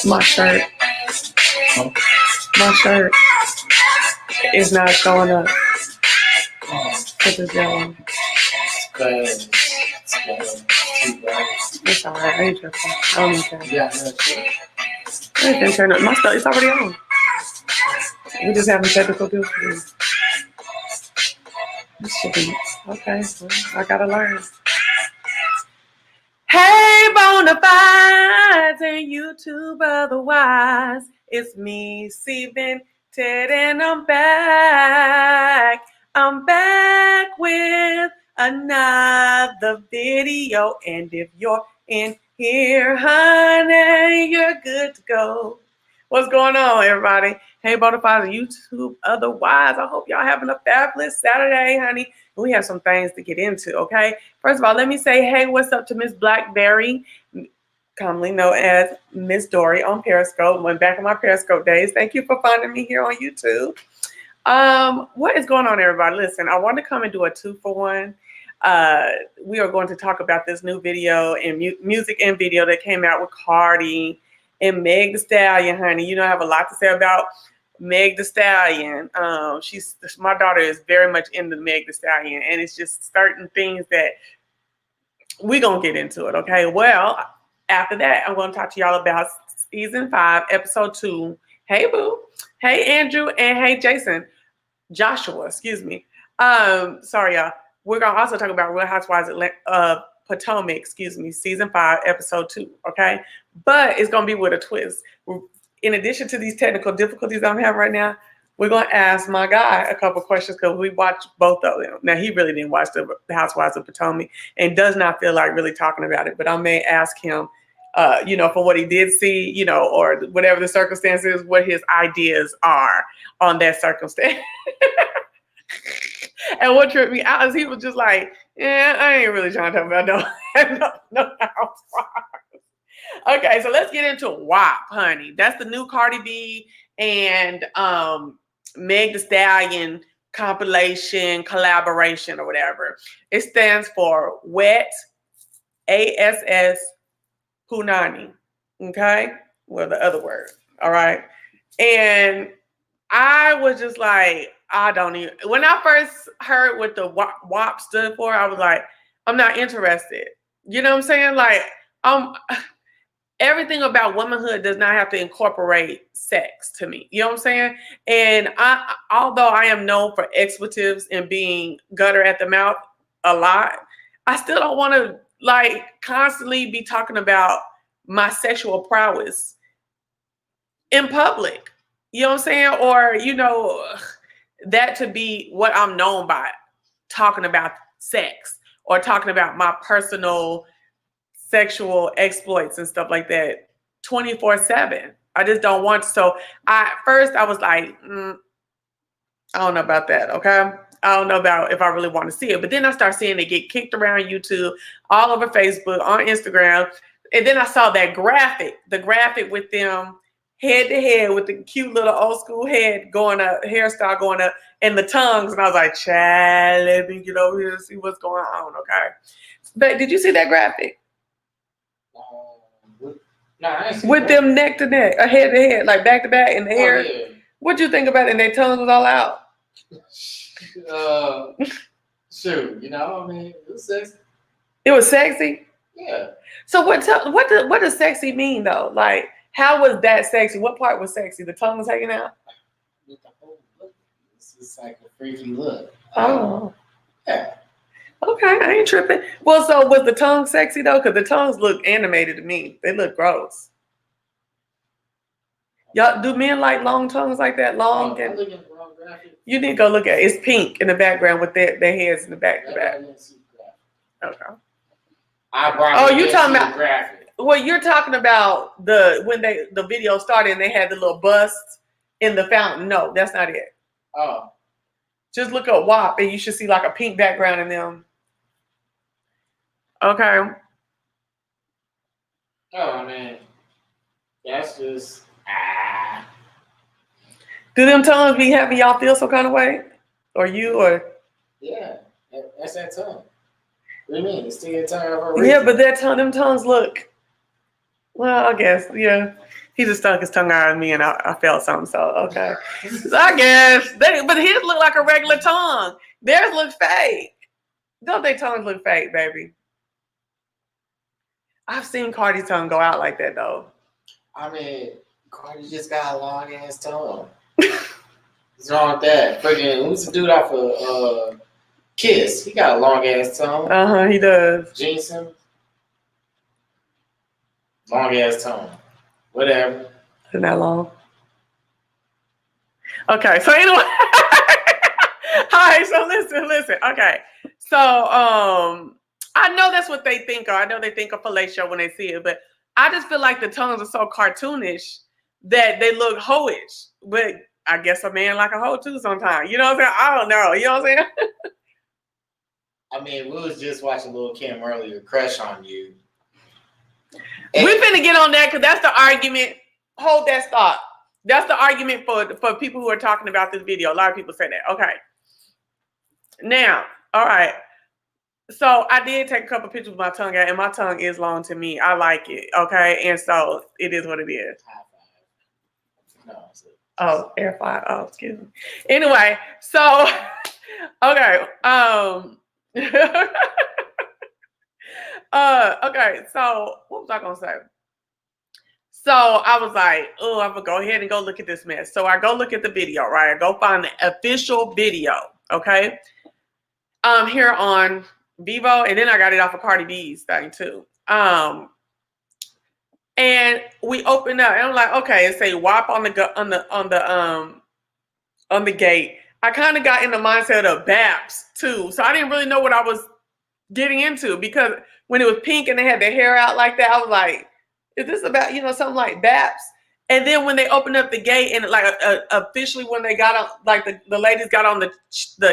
My shirt. My shirt is not showing up. Because it's yellow. It's alright. I ain't tripping. I don't even care. Yeah, no, sure. I ain't gonna turn up. My stuff, it's already on. We just having technical difficulties. This should be okay. Well, I gotta learn. Hey, Bonafides and YouTube otherwise. It's me, Steven, Ted, and I'm back. I'm back with another video. And if you're in here, honey, you're good to go. What's going on, everybody? Hey, Bonafides and YouTube otherwise. I hope y'all having a fabulous Saturday, honey. We have some things to get into, okay? First of all, let me say, hey, what's up to Miss Blackberry, commonly known as Miss Dory on Periscope. Went back in my Periscope days. Thank you for finding me here on YouTube. What is going on, everybody? Listen, I want to come and do a 2-for-1. We are going to talk about this new video and music and video that came out with Cardi and Meg Thee Stallion, honey. You know, I have a lot to say about Meg Thee Stallion. My daughter is very much into Meg Thee Stallion, and it's just certain things that we're gonna get into it. Okay. Well, after that, I'm gonna talk to y'all about season 5, episode 2. Hey, boo. Hey, Andrew, and hey, Joshua. Excuse me. Sorry, y'all. We're gonna also talk about Real Housewives of Potomac. Excuse me, season 5, episode 2. Okay, but it's gonna be with a twist. In addition to these technical difficulties I'm having right now, we're going to ask my guy a couple questions because we watched both of them. Now, he really didn't watch the Housewives of Potomac and does not feel like really talking about it, but I may ask him, you know, for what he did see, you know, or whatever the circumstance is, what his ideas are on that circumstance. And what tripped me out is he was just like, yeah, I ain't really trying to talk about no Housewives. Okay, so let's get into WAP, honey. That's the new Cardi B and Meg Thee Stallion compilation, collaboration, or whatever. It stands for WET, ASS, Punani. Okay? Well, the other word. All right. And I was just like, I don't even. When I first heard what the WAP stood for, I was like, I'm not interested. You know what I'm saying? Like, everything about womanhood does not have to incorporate sex to me. You know what I'm saying? And although I am known for expletives and being gutter at the mouth a lot, I still don't want to like constantly be talking about my sexual prowess in public. You know what I'm saying? Or, you know, that to be what I'm known by, talking about sex or talking about my personal sexual exploits and stuff like that 24/7. I just don't want to. So first I was like, I don't know about that, okay? I don't know about if I really want to see it. But then I start seeing it get kicked around YouTube, all over Facebook, on Instagram. And then I saw that graphic, the graphic with them head to head with the cute little old school head going up, hairstyle going up, and the tongues. And I was like, child, let me get over here and see what's going on, okay? But did you see that graphic? No, I ain't seen with that. them neck to neck, head to head, like back to back in the hair. Yeah. What'd you think about it? And their tongues was all out. Shoot, you know, I mean, it was sexy. It was sexy. Yeah. So what does sexy mean though? Like, how was that sexy? What part was sexy? The tongue was hanging out. With the whole look, this is like a freaky look. Oh. Yeah. Okay, I ain't tripping. Well, so was the tongue sexy though? Because the tongues look animated to me. They look gross. Y'all, do men like long tongues like that? Long? I'm looking at the wrong graphic. You need to go look at it. It's pink in the background with their heads in the back to back. Okay. You talking about graphic? Well, you're talking about when the video started and they had the little bust in the fountain. No, that's not it. Oh. Just look up WAP and you should see like a pink background in them. Okay. Oh man. That's just Do them tongues be having y'all feel some kind of way? Or you or yeah, that's that tongue. What do you mean? It's still your tongue. Yeah, but them tongues look. Well, I guess, yeah. He just stuck his tongue out at me and I felt something, so okay. So I guess. But his look like a regular tongue. Theirs look fake. Don't they tongues look fake, baby? I've seen Cardi's tongue go out like that, though. I mean, Cardi just got a long ass tongue. What's wrong with that? Freaking, who's the dude off of Kiss? He got a long ass tongue. He does. Gene Simmons. Long ass tongue. Whatever. Isn't that long? Okay, so anyway. Hi, so listen. Okay. So I know that's what they think of. I know they think of fellatio when they see it, but I just feel like the tongues are so cartoonish that they look hoish. But I guess a man like a hoe too sometimes. You know what I'm saying? I don't know. You know what I'm saying? I mean, we was just watching Lil' Kim earlier, Crush on You. And we finna get on that because that's the argument. Hold that thought. That's the argument for people who are talking about this video. A lot of people say that. Okay. Now, all right. So I did take a couple pictures with my tongue out, and my tongue is long to me. I like it. Okay. And so it is what it is. Oh, air fire. Oh, excuse me. Anyway, so okay. Okay, so what was I gonna say? So I was like, oh, I'm gonna go ahead and go look at this mess. So I go look at the video, right? I go find the official video, okay? Here on Vivo, and then I got it off of Cardi B's thing too. And we opened up, and I'm like, okay, it say WAP on the gate. I kind of got in the mindset of BAPs too, so I didn't really know what I was getting into because when it was pink and they had their hair out like that, I was like, is this about, something like BAPs? And then when they opened up the gate and like officially when they got on, like the ladies got on the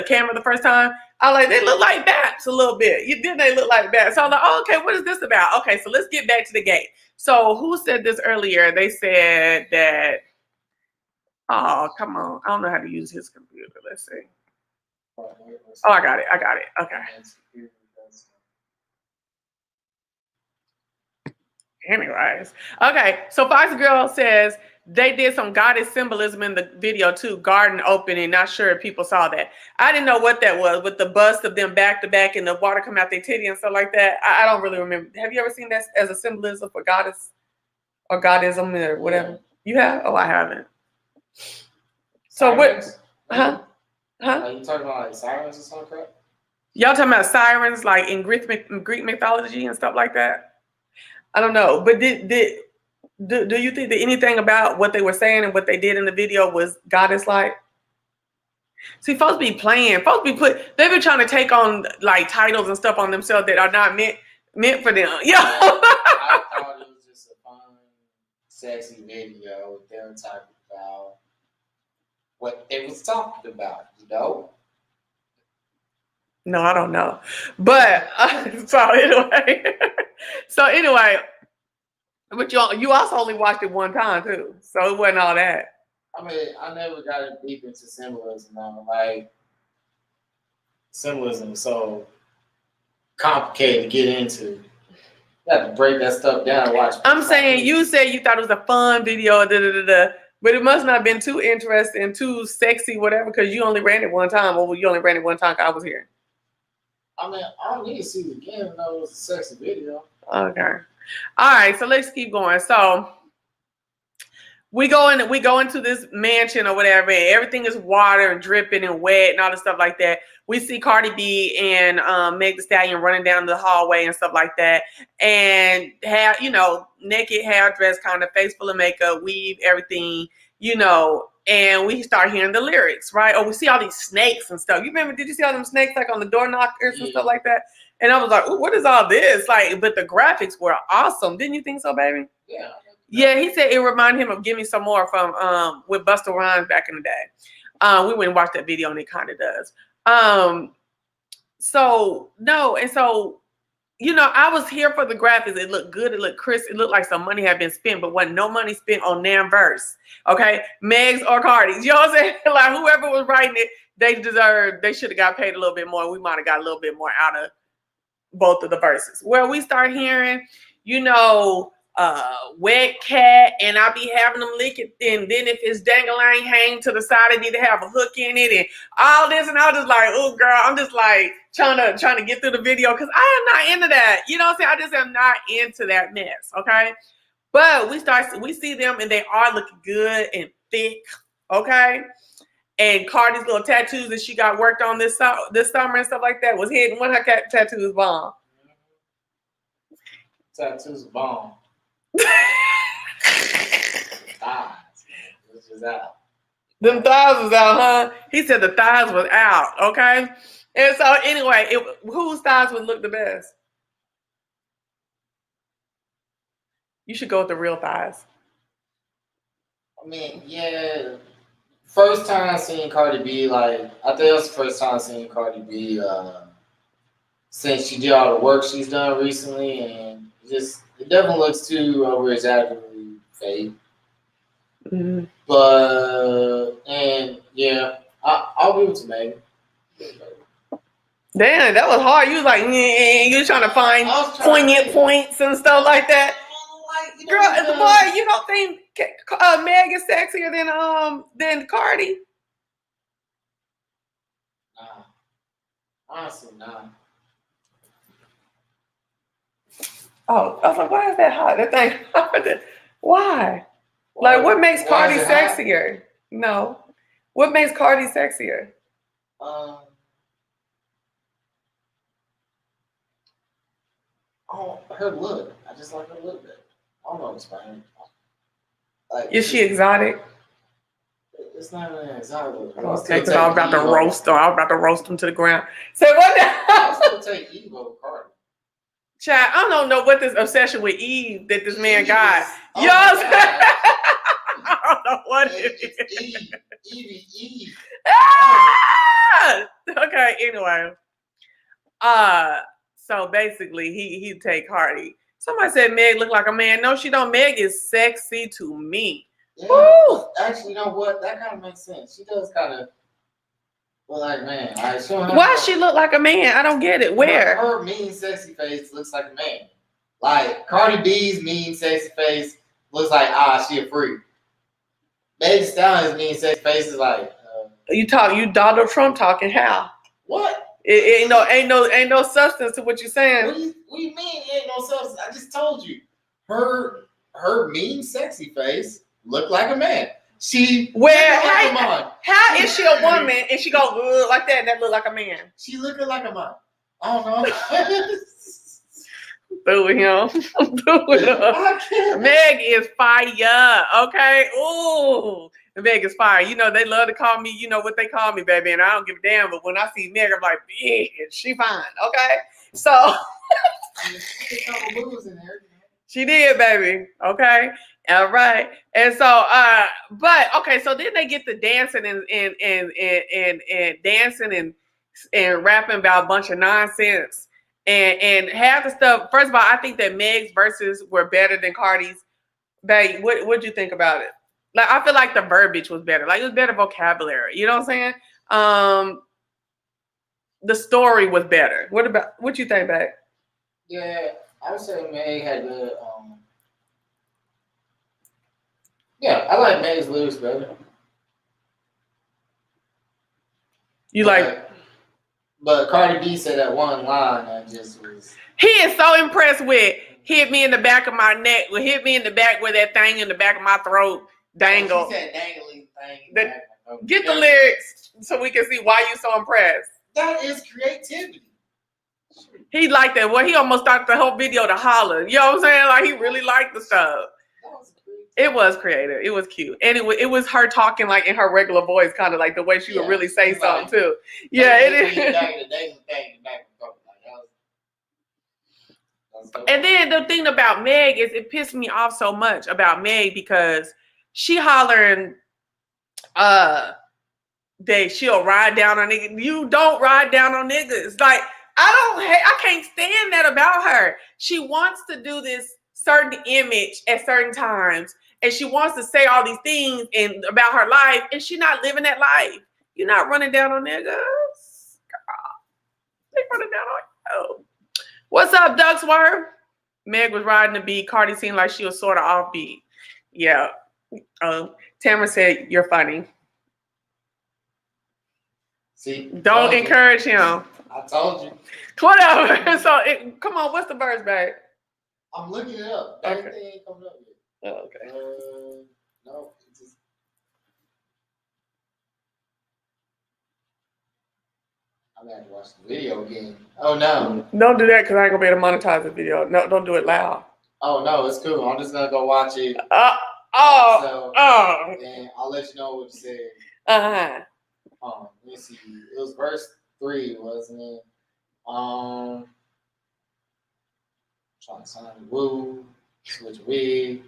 camera the first time, I was like, they look like BAPs a little bit. Didn't they look like BAPs? So I was like, oh, okay, what is this about? Okay, so let's get back to the gate. So who said this earlier? They said that, oh, come on. I don't know how to use his computer. Let's see. Oh, I got it. Okay. Anyways, okay, so Fox Girl says they did some goddess symbolism in the video too, garden opening. Not sure if people saw that. I didn't know what that was with the bust of them back to back and the water coming out their titty and stuff like that. I don't really remember. Have you ever seen that as a symbolism for goddess or goddism or whatever? Yeah. You have? Oh, I haven't. So sirens? Huh? Are you talking about like sirens or something? Y'all talking about sirens like in Greek mythology and stuff like that? I don't know, but do you think that anything about what they were saying and what they did in the video was goddess-like? See, folks be playing. They've been trying to take on like titles and stuff on themselves that are not meant for them. Yeah. I thought it was just a fun, sexy video with them talking about what they was talking about, you know? No, I don't know. But so anyway, but you also only watched it one time too, so it wasn't all that. I mean, I never got it deep into symbolism. Like symbolism is so complicated to get into. You have to break that stuff down and watch. I'm saying you said you thought it was a fun video, but it must not have been too interesting, too sexy, whatever, because you only ran it one time. Or you only ran it one time 'cause I was here. I mean, I don't need to see it again to know it was a sexy video. Okay. All right, so let's keep going. So we go into this mansion or whatever, and everything is water and dripping and wet and all this stuff like that. We see Cardi B and Meg Thee Stallion running down the hallway and stuff like that, and have naked, hair dressed, kind of face full of makeup, weave, everything, and we start hearing the lyrics, right? Or we see all these snakes and stuff. You remember? Did you see all them snakes like on the door knockers and stuff like that? And I was like, "Ooh, what is all this?" Like, but the graphics were awesome. Didn't you think so, baby? Yeah. Yeah, he said it reminded him of "Give Me Some More" from with Busta Rhymes back in the day. We went and watched that video, and it kind of does. So I was here for the graphics. It looked good. It looked crisp. It looked like some money had been spent, but wasn't no money spent on damn verse. Okay, Meg's or Cardi's. You know what I'm saying? Like whoever was writing it, they should have got paid a little bit more. We might have got a little bit more out of both of the verses. Where we start hearing, wet cat, and I be having them lick it, and then if it's dangling hang to the side, it need to have a hook in it, and all this, and I was just like, oh girl, I'm just like trying to get through the video because I am not into that. You know what I'm saying? I just am not into that mess. Okay, but we see them, and they are looking good and thick. Okay. And Cardi's little tattoos that she got worked on this summer and stuff like that was hidden. One of her tattoos bomb. Tattoos bomb. Thighs. This is out. Them thighs was out, huh? He said the thighs was out, okay? And so anyway, whose thighs would look the best? You should go with the real thighs. I mean, yeah. First time seeing Cardi B, like, I think it was the first time seeing Cardi B since she did all the work she's done recently, and it definitely looks too over exaggeratedly fake. Mm-hmm. But, and yeah, I'll give it to Megan. Damn, that was hard. You was like, you was trying to find poignant points and stuff like that. Girl, boy, you don't think Meg is sexier than Cardi? Nah. Honestly, nah. Oh, I was like, why is that hot? That thing hot. Why? Like, what makes Cardi sexier? No. What makes Cardi sexier? Her look. I just like her look better. I don't know what's behind. Like, is she exotic? It's not an exotic look. Okay, because I was about to roast her. I was about to roast him to the ground. Say what now? I'll still take Eve over Cardi. Chad, I don't know what this obsession with Eve that this man got. You know what I'm saying? I don't know what it is. Eve. Okay, anyway. So basically he'd take Cardi. Somebody said Meg looked like a man. No, she don't. Meg is sexy to me. Yeah, actually, you know what? That kind of makes sense. She does kind of look like a man. Why she look like a man? I don't get it. Where? Her mean, sexy face looks like a man. Like Cardi B's mean, sexy face looks like she a freak. Meg Thee Stallion's mean, sexy face is like. You Donald Trump talking how? What? It ain't no substance to what you're saying. What do you mean ain't no substance? I just told you. Her mean, sexy face looked like a man. How is she a woman and she go like that and that look like a man? She looking like a man. I don't know. Through him. Meg is fire. Okay. Ooh. Meg is fire. They love to call me, what they call me, baby, and I don't give a damn. But when I see Meg, I'm like, bitch, she fine. Okay. So she did a couple moves in there. She did, baby. Okay. All right. And so but okay, so then they get to dancing and dancing and rapping about a bunch of nonsense. And half the stuff, first of all, I think that Meg's verses were better than Cardi's. Babe, what'd you think about it? Like I feel like the verbiage was better. Like it was better vocabulary. You know what I'm saying? The story was better. What you think, babe? Yeah, I would say Meg had good. Yeah, I like Meg's lyrics better. But Cardi B said that one line that just was. He is so impressed with hit me in the back of my neck, or hit me in the back where that thing in the back of my throat dangle. She said dangling thing. Get the lyrics so we can see why you so impressed. That is creativity. He liked that. Well, he almost started the whole video to holler. You know what I'm saying? Like he really liked the stuff. It was creative. It was cute. And it was her talking like in her regular voice, kind of like the way she would really say something too. Yeah, it is. And then the thing about Meg is it pissed me off so much about Meg because she hollering that she'll ride down on niggas. You don't ride down on niggas. Like I can't stand that about her. She wants to do this certain image at certain times, and she wants to say all these things and about her life, and she's not living that life. You're not running down on niggas. Girl, they running down on you. What's up, Ducksworth? Meg was riding the beat. Cardi seemed like she was sort of off beat. Yeah. Tamara said, you're funny. See? Don't encourage him. I told you. Whatever. So, come on. What's the verse, babe? I'm looking it up. Everything ain't coming up yet. Oh, okay. No. It's just... I'm going to have to watch the video again. Oh, no. Don't do that because I ain't going to be able to monetize the video. No, don't do it loud. Oh, no. It's cool. I'm just going to go watch it. And I'll let you know what you said. Uh-huh. Let me see. It was verse 3, wasn't it? Trying to sign woo, switch wig,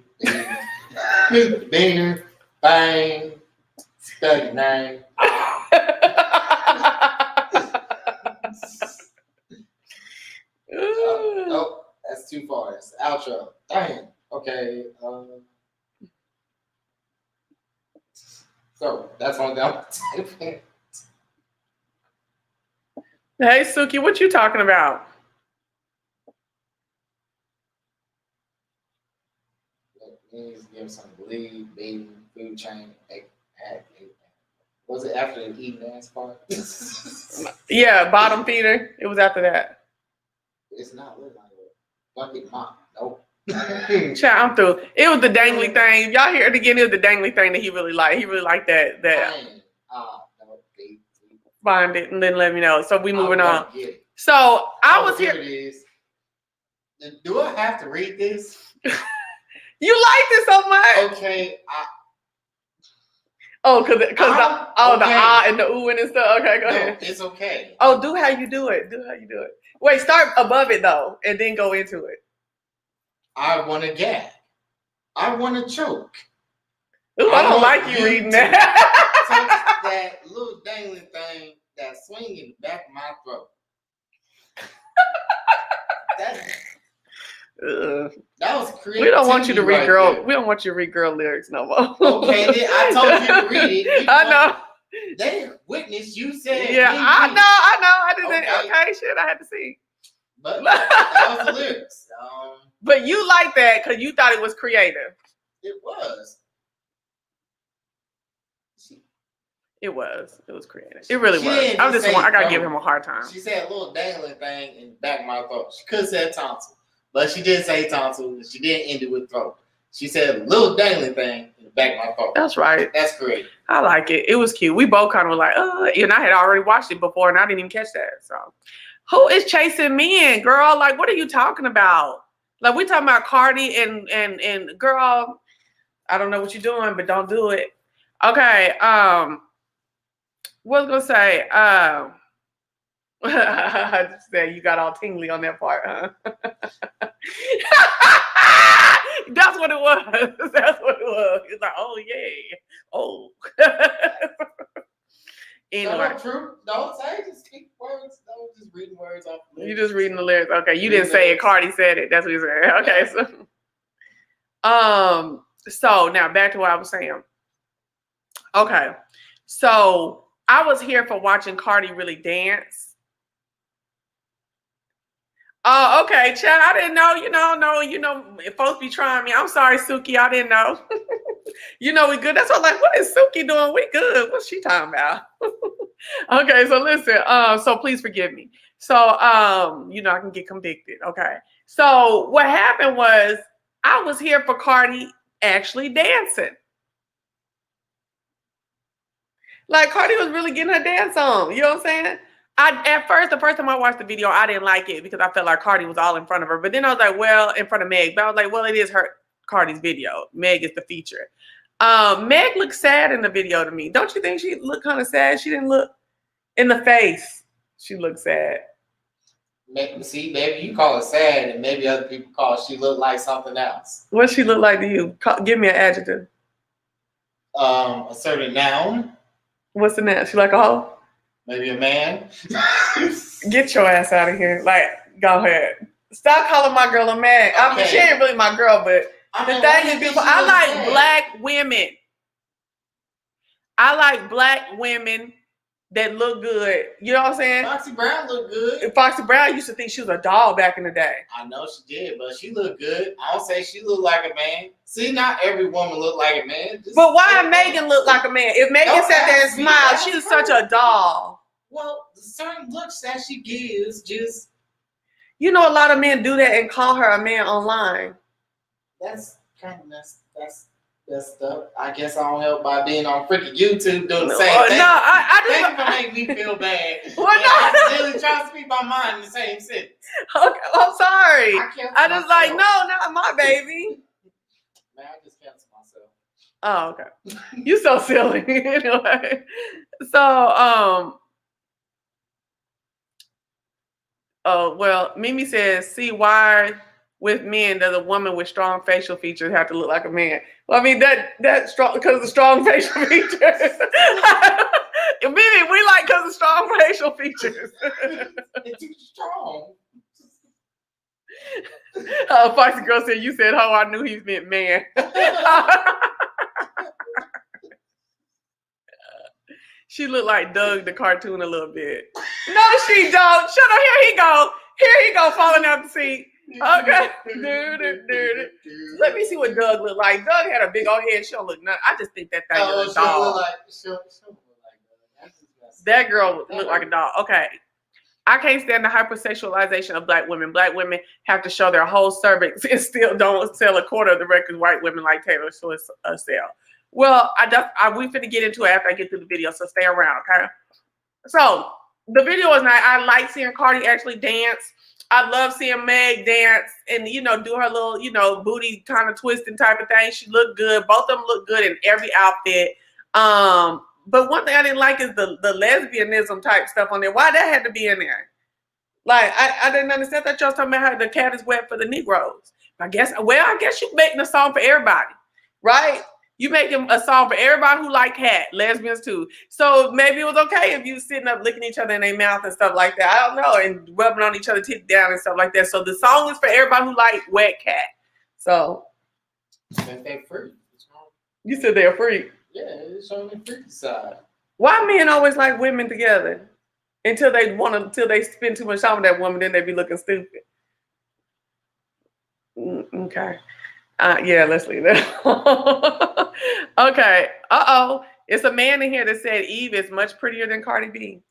banger, bang, study name. Nope, that's too far. It's the outro. Dang. Okay. So that's on down. Hey, Suki, what you talking about? Give him some bleed, baby, food chain, was it after the eating ass part? Yeah, bottom feeder. It was after that. It's not lit like a bucket mop. Nope. Child, I'm through. It was the dangly thing. Y'all hear it again? It was the dangly thing that he really liked. He really liked that. No, find it and then let me know. So we moving on. So I was here. It is. Do I have to read this? You liked it so much. Okay. Because the ah and the ooh and stuff. Okay, go ahead. It's okay. Oh, do how you do it. Wait, start above it though, and then go into it. I want to gag. I want to choke. Ooh, I don't like you reading that. Touch that little dangling thing that swing in the back of my throat. That was creative. We don't want you to read We don't want you to read girl lyrics no more. Okay, then I told you to read it. I know. They witnessed you said. Yeah, I know. I didn't. Okay, shit, I had to see. But that was the lyrics. But you liked that because you thought it was creative. It was. It was creative. It really was. I gotta give him a hard time. She said a little dangling thing in the back of my throat. She could have said tonsil, but she didn't say tonsil, and she didn't end it with throat. She said a little dangling thing in the back of my throat. That's right. That's great. I like it. It was cute. We both kind of were like, and I had already watched it before, and I didn't even catch that. So, who is chasing men, girl? Like, what are you talking about? Like, we talking about Cardi and girl. I don't know what you're doing, but don't do it. Okay. What was gonna say? I just said you got all tingly on that part, huh? That's what it was. That's what it was. It's like, oh yeah. Oh. Anyway. True. Don't say, just speak words. Don't just reading words off the lyrics. You just reading the lyrics. Okay, you didn't say it. Cardi said it. That's what you said. Okay, so now back to what I was saying. Okay, so I was here for watching Cardi really dance. Oh, okay, Chad. I didn't know. If folks be trying me. I'm sorry, Suki. I didn't know. We good. That's what I'm like. What is Suki doing? We good. What's she talking about? Okay, so listen. So please forgive me. So I can get convicted. Okay. So what happened was I was here for Cardi actually dancing. Like Cardi was really getting her dance on. You know what I'm saying? The first time I watched the video, I didn't like it because I felt like Cardi was all in front of her. But then I was like, well, in front of Meg. But I was like, well, it is Cardi's video. Meg is the feature. Meg looked sad in the video to me. Don't you think she looked kind of sad? She didn't look in the face. She looked sad. See, maybe you call it sad, and maybe other people call she looked like something else. What she look like to you? Give me an adjective. A certain noun. What's the noun? She like a hoe? Maybe a man. Get your ass out of here. Like, go ahead. Stop calling my girl a man. Okay. I mean, she ain't really my girl, but the thing is beautiful. I like black women. I like black women that look good. You know what I'm saying? Foxy Brown looked good. Foxy Brown used to think she was a doll back in the day. I know she did, but she looked good. I don't say she looked like a man. See, not every woman look like a man. But why Megan look like a man? If Megan sat there and smiled, she was such a doll. Well, the certain looks that she gives just... A lot of men do that and call her a man online. That's kind of messed. That's stuff. I guess I don't help by being on freaking YouTube doing the same thing. No, I just... Thank you for making me feel bad. Well, no. I really try to speak my mind in the same sentence. Okay, I'm sorry. I just like, no, not my baby. Man, I just cancel myself. Oh, okay. You so silly. Anyway. So, well, Mimi says, see why with men does a woman with strong facial features have to look like a man? Well, I mean that's strong because of the strong facial features. Mimi, we like because of strong facial features. It's too strong. Foxy Girl said, you said, "Oh, I knew he meant man." She looked like Doug the cartoon a little bit. No, she don't. Shut up. Here he go. Here he go falling out the seat. Okay. Let me see what Doug looked like. Doug had a big old head. She don't look nothing. I just think that thing is a doll. That girl looked like a doll. Okay. I can't stand the hypersexualization of black women. Black women have to show their whole cervix and still don't sell a quarter of the records white women like Taylor Swift sell. Well, we finna get into it after I get through the video, so stay around, okay? So the video is nice. I like seeing Cardi actually dance. I love seeing Meg dance and do her little booty kind of twisting type of thing. She looked good. Both of them look good in every outfit. But one thing I didn't like is the lesbianism type stuff on there. Why that had to be in there? Like I didn't understand that y'all was talking about how the cat is wet for the Negroes. I guess you're making a song for everybody, right? You making a song for everybody who like cat, lesbians too. So maybe it was okay if you sitting up licking each other in their mouth and stuff like that. I don't know, and rubbing on each other's teeth down and stuff like that. So the song is for everybody who like wet cat. So they're free. You said they're free. Yeah, it's on the freaky side. Why men always like women together until they spend too much time with that woman, then they be looking stupid. Okay. Yeah, let's leave that. Okay. It's a man in here that said Eve is much prettier than Cardi B.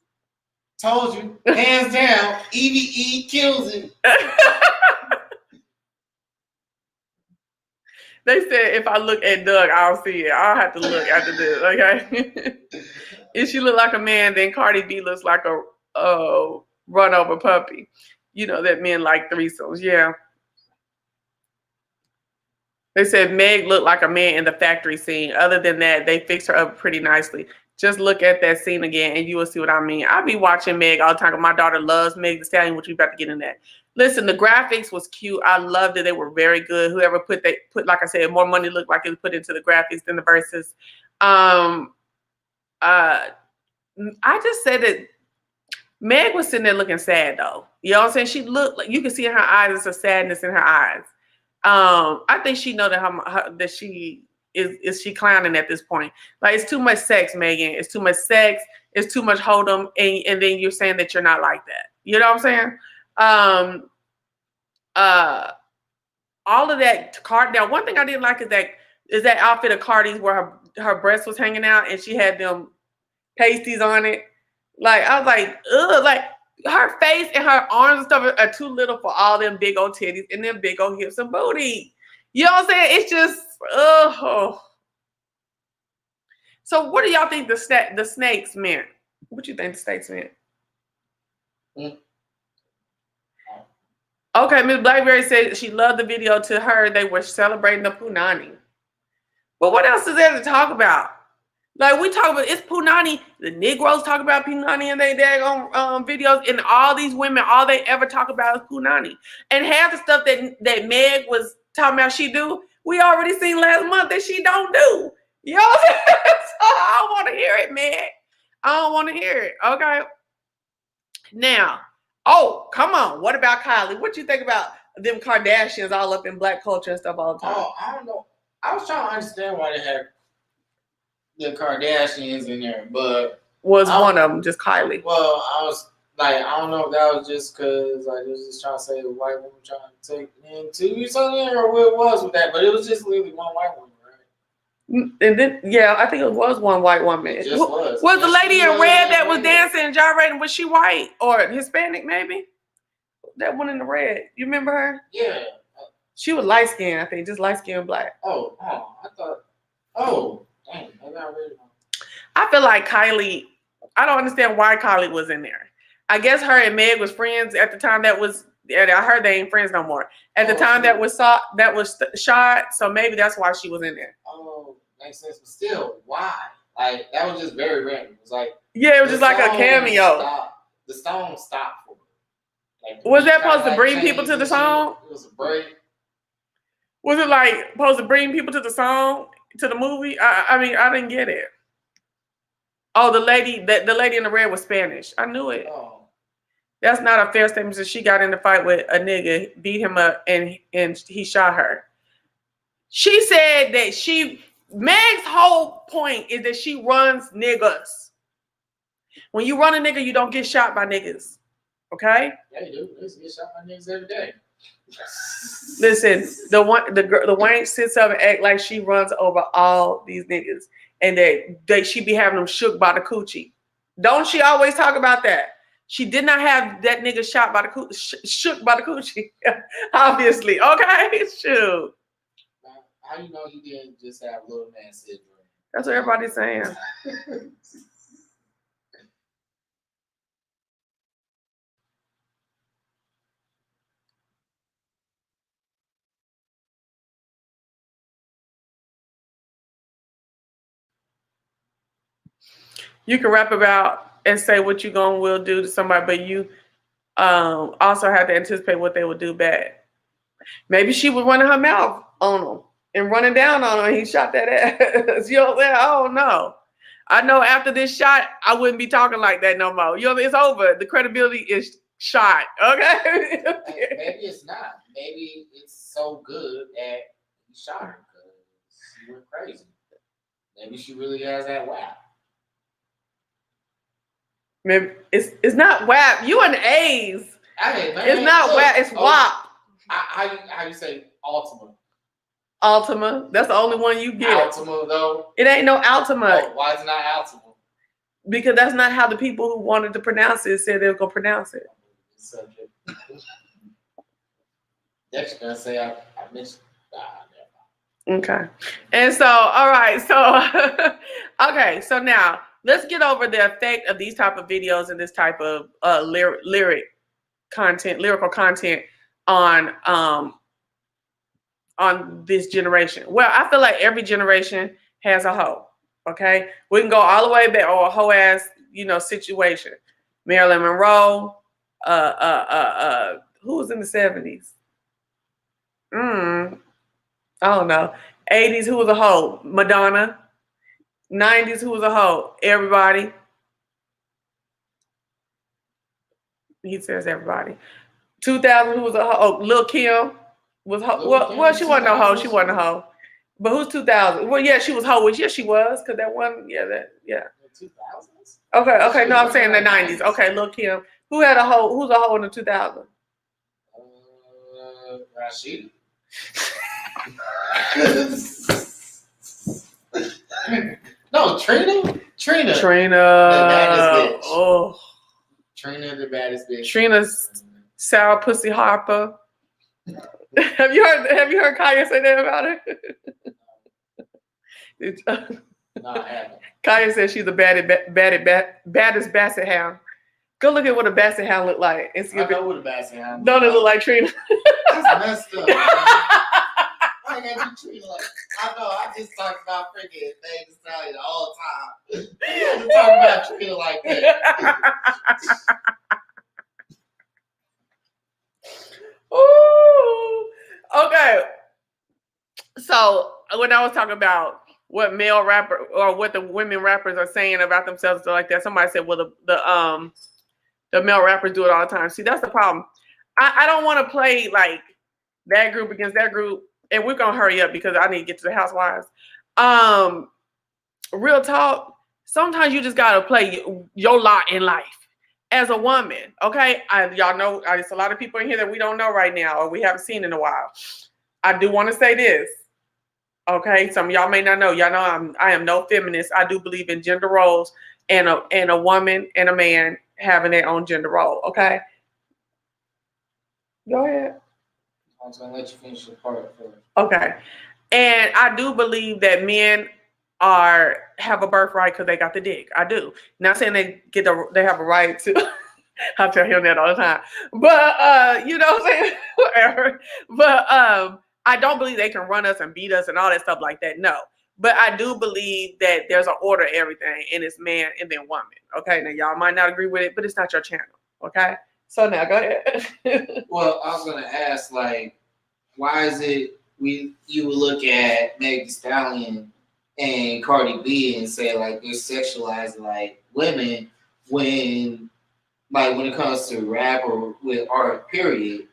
Told you, hands down, Evie kills it. They said if I look at Doug, I'll see it. I'll have to look after this, okay? If she look like a man, then Cardi B looks like a run over puppy. That men like threesomes, yeah. They said Meg looked like a man in the factory scene. Other than that, they fixed her up pretty nicely. Just look at that scene again and you will see what I mean. I'll be watching Meg all the time. My daughter loves Meg Thee Stallion, which we about to get in that. Listen, the graphics was cute. I loved it. They were very good. Whoever put, like I said, more money looked like it was put into the graphics than the verses. I just said that Meg was sitting there looking sad though. You know what I'm saying? She looked like, you can see in her eyes, there's a sadness in her eyes. I think she know that that she is she clowning at this point. Like, it's too much sex, Megan. It's too much sex. It's too much hold 'em, and then you're saying that you're not like that. You know what I'm saying? All of that card. Now, one thing I didn't like is that outfit of Cardi's where her breast was hanging out and she had them pasties on it. Like, I was like, ugh, like her face and her arms and stuff are too little for all them big old titties and them big old hips and booty. You know what I'm saying? It's just, ugh. So what do y'all think the snakes meant? What you think the snakes meant? Okay, Miss Blackberry said she loved the video. To her, they were celebrating the Punani. But what else is there to talk about? Like, we talk about, it's Punani. The Negroes talk about Punani in their daggone videos, and all these women, all they ever talk about is Punani. And half the stuff that Meg was talking about she do, we already seen last month that she don't do. You know what I'm saying? So I don't want to hear it, Meg. I don't want to hear it. Okay. Now, oh, come on. What about Kylie? What you think about them Kardashians all up in black culture and stuff all the time? Oh, I don't know. I was trying to understand why they had the Kardashians in there, but was one of them just Kylie? Well, I was like, I don't know if that was just because like, it was just trying to say a white woman trying to take into something, or what it was with that, but it was just literally one white woman, right? And then, yeah, I think it was one white woman. It just was. Was the lady in red that was dancing and gyrating, was she white or Hispanic maybe? That one in the red. You remember her? Yeah. She was light skinned, I think, just light skinned black. Oh, I thought, dang, maybe I read it wrong. I feel like Kylie, I don't understand why Kylie was in there. I guess her and Meg was friends at the time I heard they ain't friends no more. At the time that was shot, so maybe that's why she was in there. Oh, makes sense, but still, why? Like, that was just very random. It was like, yeah, it was just like a cameo. The song stopped for me. Like, was that supposed to bring people to the song? It was a break. Was it like supposed to bring people to the song, to the movie? I mean, I didn't get it. Oh, the lady in the red was Spanish. I knew it. Oh. That's not a fair statement. So she got in the fight with a nigga, beat him up, and he shot her. She said that Meg's whole point is that she runs niggas. When you run a nigga, you don't get shot by niggas. Okay? Yeah, you do. They get shot by niggas every day. Listen, the wank sits up and act like she runs over all these niggas, and she be having them shook by the coochie. Don't she always talk about that? She did not have that nigga shot by the shook by the coochie. Obviously, okay, shoot. How you know he didn't just have little man syndrome? That's what everybody's saying. You can rap about and say what you will do to somebody, but you also have to anticipate what they will do back. Maybe she was running her mouth on him and running down on him, and he shot that ass. You know what I'm saying? I don't know. I know after this shot, I wouldn't be talking like that no more. You know, it's over. The credibility is shot. Okay? Maybe it's not. Maybe it's so good that he shot her because she went crazy. Maybe she really has that WAP. Maybe it's not WAP. You and A's. Hey, man, it's not WAP. It's WAP. How you say Ultima? Ultima. That's the only one you get. Ultima though. It ain't no Ultima. Oh, why is it not Ultima? Because that's not how the people who wanted to pronounce it said they were gonna pronounce it. Subject. That's gonna say I missed. Okay. And so, all right. So, okay. So now let's get over the effect of these type of videos and this type of lyrical content on this generation. Well, I feel like every generation has a hoe. Okay, we can go all the way back, or a whole ass, situation. Marilyn Monroe, who was in the 70s? I don't know. 80s, who was a hoe? Madonna. 90s, who was a hoe? Everybody. He says everybody. 2000, who was a hoe? Oh, Lil Kim was hoe. Well, she wasn't no hoe. She wasn't a hoe. But who's 2000? Well, yeah, she was hoish. Yeah, she was, because that one, yeah. 2000s? Okay. No, I'm saying the 90s. Okay, Lil Kim. Who's a hoe in the 2000s? Rashida. No, Trina. The baddest bitch. Oh. Trina, the baddest bitch. Trina's sour pussy Harper. Have you heard Kaya say that about her? No, I haven't. Kaya says she's the baddest basset hound. Go look at what a basset hound look like. I know what a basset hound. Don't it look like Trina? That's messed up. I got Trina like. I know. I just talk about freaking Megan Stallion all the time. You have to talk about Trina like that. Ooh. Okay. So when I was talking about what male rapper or what the women rappers are saying about themselves like that, somebody said, well, the male rappers do it all the time. See, that's the problem. I don't want to play like that group against that group, and we're gonna hurry up because I need to get to the Housewives. Real talk. Sometimes you just gotta play your lot in life as a woman. Okay, y'all know there's a lot of people in here that we don't know right now or we haven't seen in a while. I do want to say this. Okay, some of y'all may not know. Y'all know I am no feminist. I do believe in gender roles and a woman and a man having their own gender role. Okay, go ahead. I was gonna let you finish your part first. Okay, and I do believe that men have a birthright because they got the dick. I do. Not saying they have a right to. I tell him that all the time, but you know what I'm saying. Whatever. But I don't believe they can run us and beat us and all that stuff like that. No. But I do believe that there's an order to everything, and it's man and then woman. Okay. Now y'all might not agree with it, but it's not your channel. Okay. So now go ahead. Well, I was gonna ask, like, why is it you would look at Megan Thee Stallion and Cardi B and say like they're sexualizing like women when it comes to rap or with art period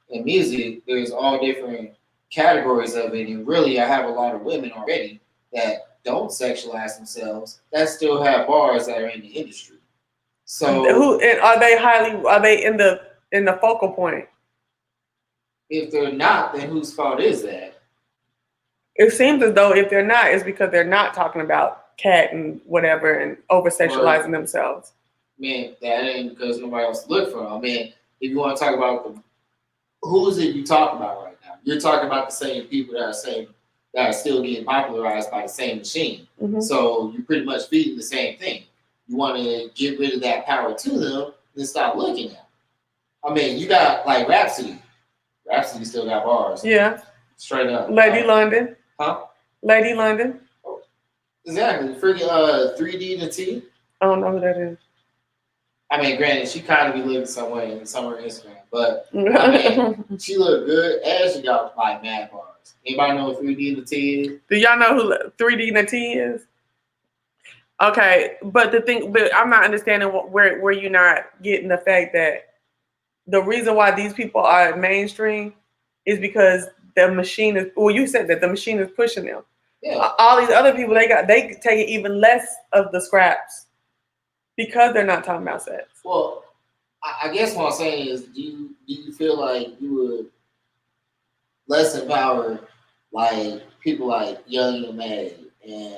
and music, there's all different categories of it, and really I have a lot of women already that don't sexualize themselves that still have bars that are in the industry. So are they in the focal point? If they're not, then whose fault is that? It seems as though if they're not, it's because they're not talking about cat and whatever and over sexualizing themselves. Man, that ain't because nobody else to look for. I mean, if you want to talk about who is it you talking about right now? You're talking about the same people that are still getting popularized by the same machine. Mm-hmm. So you're pretty much feeding the same thing. You want to get rid of that power to them and stop looking at them. I mean, you got like Rhapsody. Rhapsody still got bars. Yeah. Straight up. Lady London. Huh? Lady London. Oh, exactly. Freaking 3D to T. I don't know who that is. I mean, granted, she kind of be living somewhere in summer Instagram, but I mean, she looked good and she got like mad bars. Anybody know what 3D to T is? Do y'all know who 3D to T is? Okay, but I'm not understanding where you're not getting the fact that the reason why these people are mainstream is because the machine is. Well, you said that the machine is pushing them. Yeah. All these other people, they take even less of the scraps because they're not talking about sex. Well, I guess what I'm saying is, do you feel like you would less empower like people like Young and May and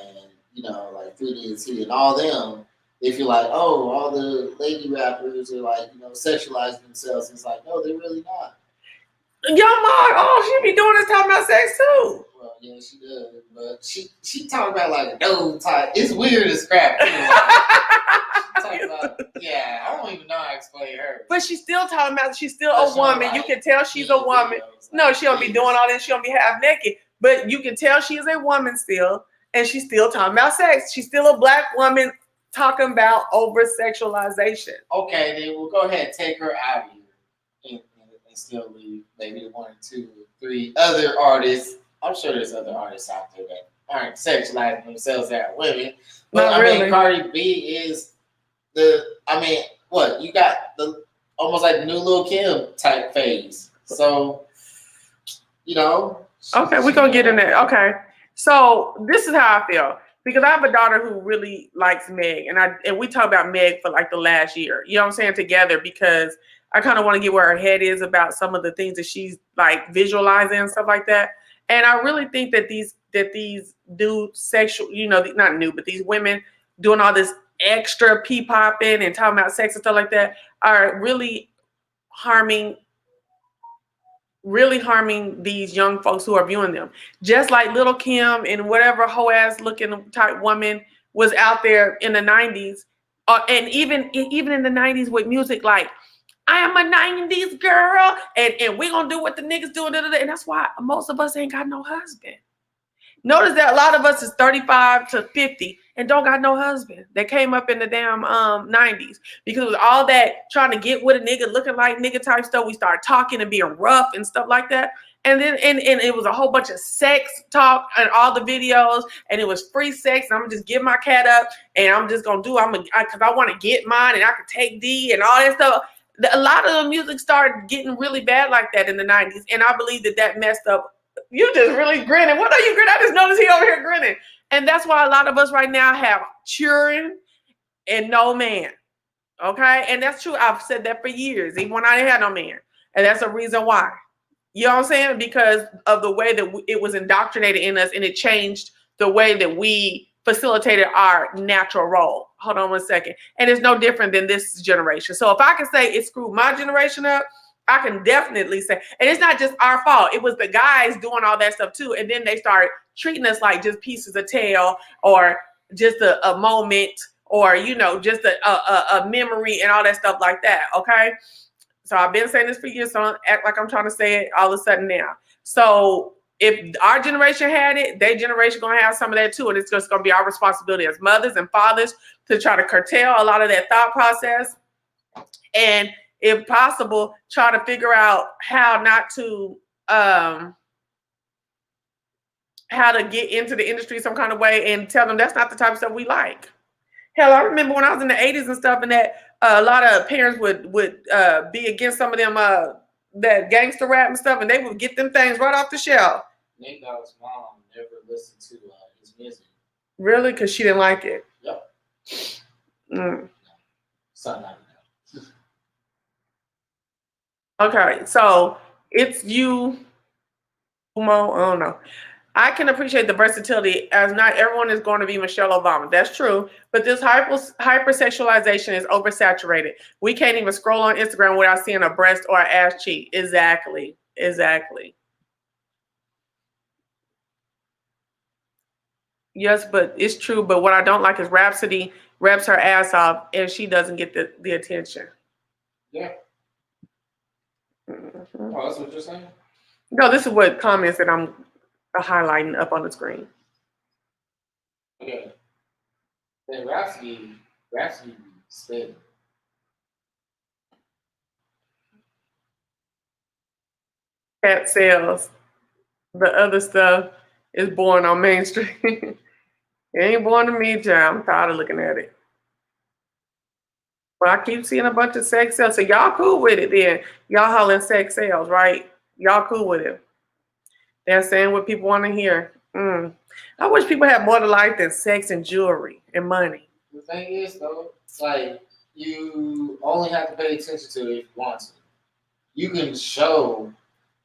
like 3D and all them? If you're like, oh, all the lady rappers are like, sexualizing themselves. It's like, no, they're really not. Young Mark, she be doing this talking about sex too. Well, yeah, she does, but she talking about like a no type. It's weird as crap. Talking about, yeah, I don't even know how to explain her. But she's still talking about she's still a woman. Like, you can tell she's a woman. No, she don't be doing all this. She don't be half naked. But you can tell she is a woman still. and she's still talking about sex. She's still a black woman talking about over-sexualization. Okay, then we'll go ahead and take her out of here and still leave maybe 1, 2, 3 other artists. I'm sure there's other artists out there that aren't sexualizing themselves that are women. But Not really. Cardi B is what? You got the almost like the new Lil' Kim type phase. So, Okay, we're going to get in there. Okay. So this is how I feel. Because I have a daughter who really likes Meg. And we talk about Meg for like the last year. You know what I'm saying? Together, because I kind of want to get where her head is about some of the things that she's like visualizing and stuff like that. And I really think that these new sexual, not new, but these women doing all this extra pee-popping and talking about sex and stuff like that are really harming these young folks who are viewing them. Just like Lil' Kim and whatever hoe ass looking type woman was out there in the 90s, and even in the 90s with music like, I am a 90s girl, and we gonna do what the niggas do, and that's why most of us ain't got no husband. Notice that a lot of us is 35 to 50 and don't got no husband. They came up in the damn 90s because it was all that trying to get with a nigga, looking like nigga type stuff. We started talking and being rough and stuff like that. And then and it was a whole bunch of sex talk and all the videos, and it was free sex. And I'm gonna just give my cat up, and I'm just gonna do because I want to get mine, and I can take D and all that stuff. A lot of the music started getting really bad like that in the 90s, and I believe that messed up. You just really grinning. What are you grinning? I just noticed he over here grinning. And that's why a lot of us right now have children and no man. Okay? And that's true. I've said that for years, even when I didn't have no man. And that's a reason why. You know what I'm saying? Because of the way that it was indoctrinated in us, and it changed the way that we facilitated our natural role. Hold on one second. And it's no different than this generation. So if I can say it screwed my generation up, I can definitely say, and it's not just our fault. It was the guys doing all that stuff too. And then they started treating us like just pieces of tail, or just a moment, or, just a memory and all that stuff like that. Okay. So I've been saying this for years, so I don't act like I'm trying to say it all of a sudden now. So if our generation had it, their generation going to have some of that too. And it's just going to be our responsibility as mothers and fathers to try to curtail a lot of that thought process. And if possible, try to figure out how to get into the industry some kind of way, and tell them that's not the type of stuff we like. Hell, I remember when I was in the 80s and stuff, and that a lot of parents would be against some of them that gangster rap and stuff, and they would get them things right off the shelf. Nate Dogg's mom never listened to his music. Really? Because she didn't like it? Yep. Mm. Something like that. Okay, so it's you, Umo. I don't know. I can appreciate the versatility, as not everyone is going to be Michelle Obama. That's true. But this hypersexualization is oversaturated. We can't even scroll on Instagram without seeing a breast or an ass cheek. Exactly. Yes, but it's true. But what I don't like is Rhapsody reps her ass off and she doesn't get the attention. Yeah. Mm-hmm. Oh, that's what you're saying? No, this is what comments that I'm highlighting up on the screen. Okay. Then Rhapsody spit. Cat sales. The other stuff is born on Main Street. It ain't born to me, child. I'm tired of looking at it. But I keep seeing a bunch of sex sales. So y'all cool with it then. Y'all hollering sex sales, right? Y'all cool with it. They're saying what people want to hear. I wish people had more to life than sex and jewelry and money. The thing is, though, it's like you only have to pay attention to it if you want to. You can show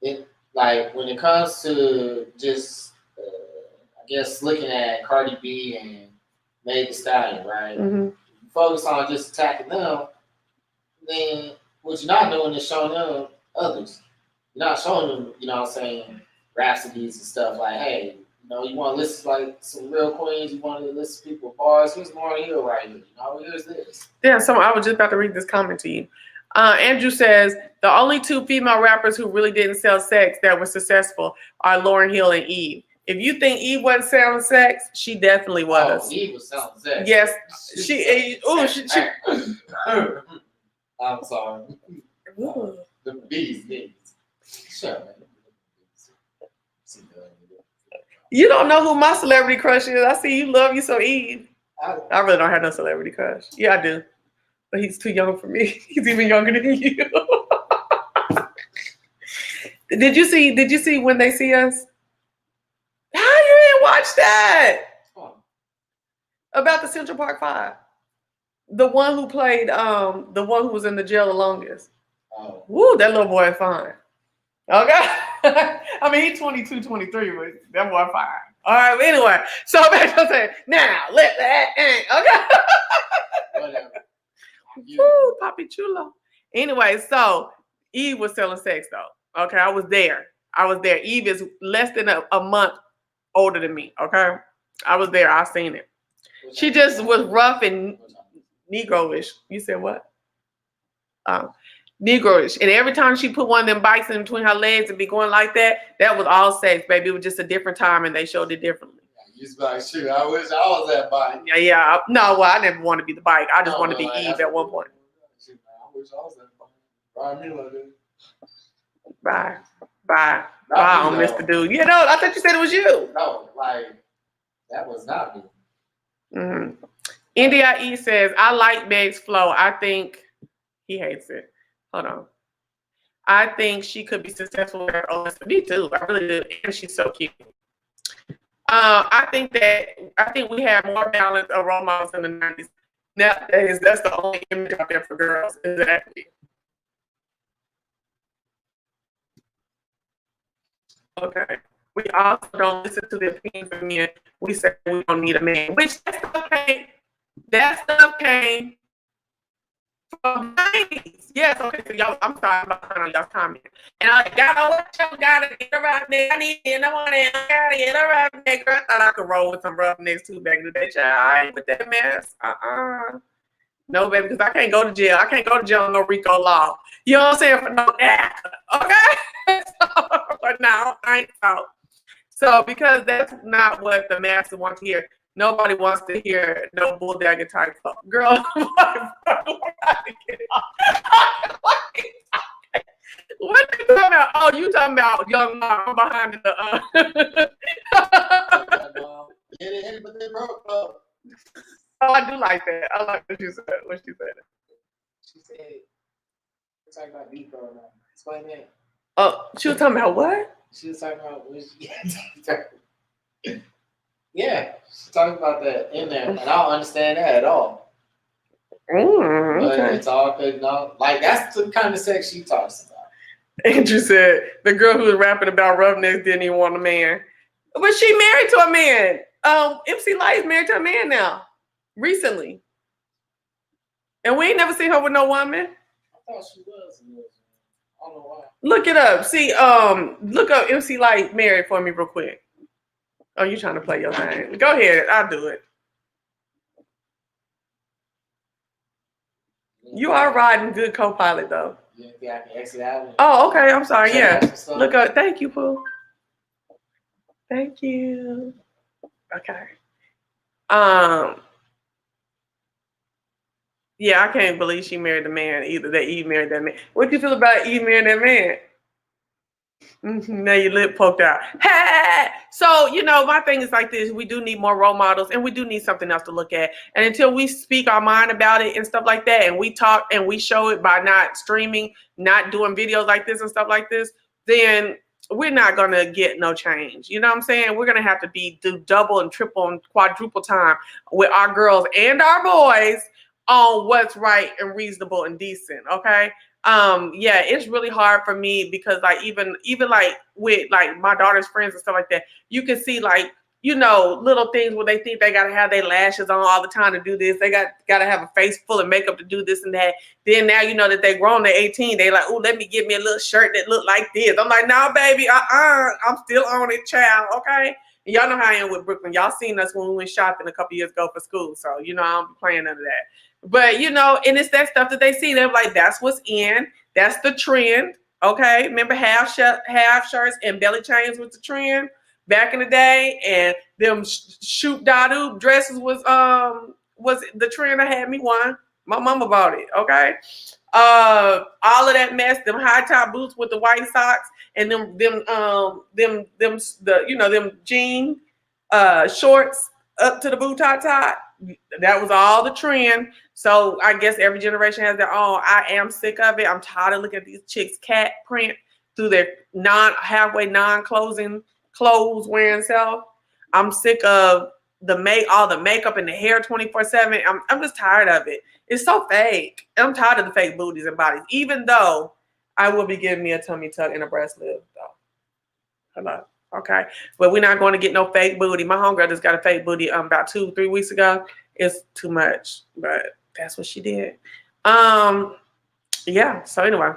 it, like when it comes to just, I guess, looking at Cardi B and Meg Thee Stallion, right? Mm-hmm. If you focus on just attacking them, then what you're not doing is showing them others. You're not showing them, you know what I'm saying, rhapsodies and stuff like, hey, you want to listen to like some real queens, you want to listen to people bars, here's more here right here. Here's this. Yeah, I was just about to read this comment to you. Andrew says, the only two female rappers who really didn't sell sex that were successful are Lauryn Hill and Eve. If you think Eve wasn't selling sex, she definitely was. Oh, Eve was selling sex. Yes, she. I'm sorry. Ooh. The bees. Shut up. You don't know who my celebrity crush is. I see you love you so Eve. I really don't have no celebrity crush. Yeah, I do. But he's too young for me. He's even younger than you. Did you see When They See Us? How you didn't watch that? About the Central Park Five. The one who played the one who was in the jail the longest. Oh. Woo, that little boy fine. Okay. I mean, he's 22, 23, but that boy fine. All right, but anyway, so back to saying, now let that hang. Okay. Whatever. Woo, Papi Chulo. Anyway, so Eve was selling sex though. Okay, I was there. Eve is less than a month older than me. Okay, I was there. I seen it. She just was rough and Negroish. You said what? Negroish. And every time she put one of them bikes in between her legs and be going like that, that was all sex, baby. It was just a different time and they showed it differently. You was like, shoot, I wish I was that bike. Yeah. No, well, I never want to be the bike. I just want to be Eve at one point. Shoot, I wish I was that bike. Ride me like that. Bye, on Mr. Dude. You know, I thought you said it was you. No, like, that was not me. Mm-hmm. NDIE says, I like Meg's flow. I think he hates it. Hold on. I think she could be successful with her own. Me too. I really do. And she's so cute. I think we have more balance of role models in the 90s. Nowadays, that's the only image out there for girls. Exactly. Okay. We also don't listen to the opinions of men. We say we don't need a man, which that stuff came from the 90s. Yes, okay, so y'all, I'm sorry about y'all's comment. And I gotta get around there. I need to know one, I gotta get around there. Girl, I thought I could roll with some roughnecks too back in the day. Child, I ain't with that mess. No, baby, because I can't go to jail. I can't go to jail on no RICO law. You know what I'm saying? For no act. Okay? But no, I ain't out. So, because that's not what the masses want to hear. Nobody wants to hear no bulldagger type stuff. Girl, what are you talking about? Oh, you talking about young mom behind the Oh, I do like that. I like what you said. She said, we're talking about Nico now. Explain that. Oh, she was talking about what? She was talking about yeah, she's talking about that in there, and I don't understand that at all. Okay. But it's all good. No, like that's the kind of sex she talks about. Andrew said the girl who was rapping about roughnecks didn't even want a man, but she married to a man. MC Lyte is married to a man now, recently, and we ain't never seen her with no woman. I thought she was. I don't know why. Look it up. See, look up MC Lyte married for me real quick. Oh, you trying to play your thing? Go ahead. I'll do it. You are riding good co-pilot though. Yeah, I can exit out. Oh, okay. I'm sorry. Yeah. Look up. Thank you, Pooh. Thank you. Okay. Yeah, I can't believe she married the man either. That Eve married that man. What do you feel about Eve marrying that man? Now your lip poked out. Hey! So, my thing is like this. We do need more role models and we do need something else to look at. And until we speak our mind about it and stuff like that, and we talk and we show it by not streaming, not doing videos like this and stuff like this, then we're not going to get no change. You know what I'm saying? We're going to have to do double and triple and quadruple time with our girls and our boys on what's right and reasonable and decent. Okay. Yeah, it's really hard for me because like even like with like my daughter's friends and stuff like that, you can see like, little things where they think they gotta have their lashes on all the time to do this. They gotta have a face full of makeup to do this and that. Then now that they grown, they're 18, they like, oh, let me get me a little shirt that look like this. I'm like, no, baby, I'm still on it, child. Okay. And y'all know how I am with Brooklyn. Y'all seen us when we went shopping a couple years ago for school. So, I don't be playing none of that. But, and it's that stuff that they see. They're like, that's what's in. That's the trend. Okay. Remember half shirts and belly chains was the trend. back in the day, and them shoop da dresses was the trend that had me one. My mama bought it. Okay. All of that mess, them high top boots with the white socks, and them jean shorts up to the boot top. That was all the trend. So I guess every generation has their own. I am sick of it. I'm tired of looking at these chicks cat print through their non-closing clothes wearing self. I'm sick of all the makeup and the hair 24/7. I'm just tired of it. It's so fake. I'm tired of the fake booties and bodies. Even though I will be giving me a tummy tuck and a breast lift though. Hello. Okay. But we're not going to get no fake booty. My homegirl just got a fake booty about 2-3 weeks ago. It's too much. But that's what she did. Yeah. So anyway.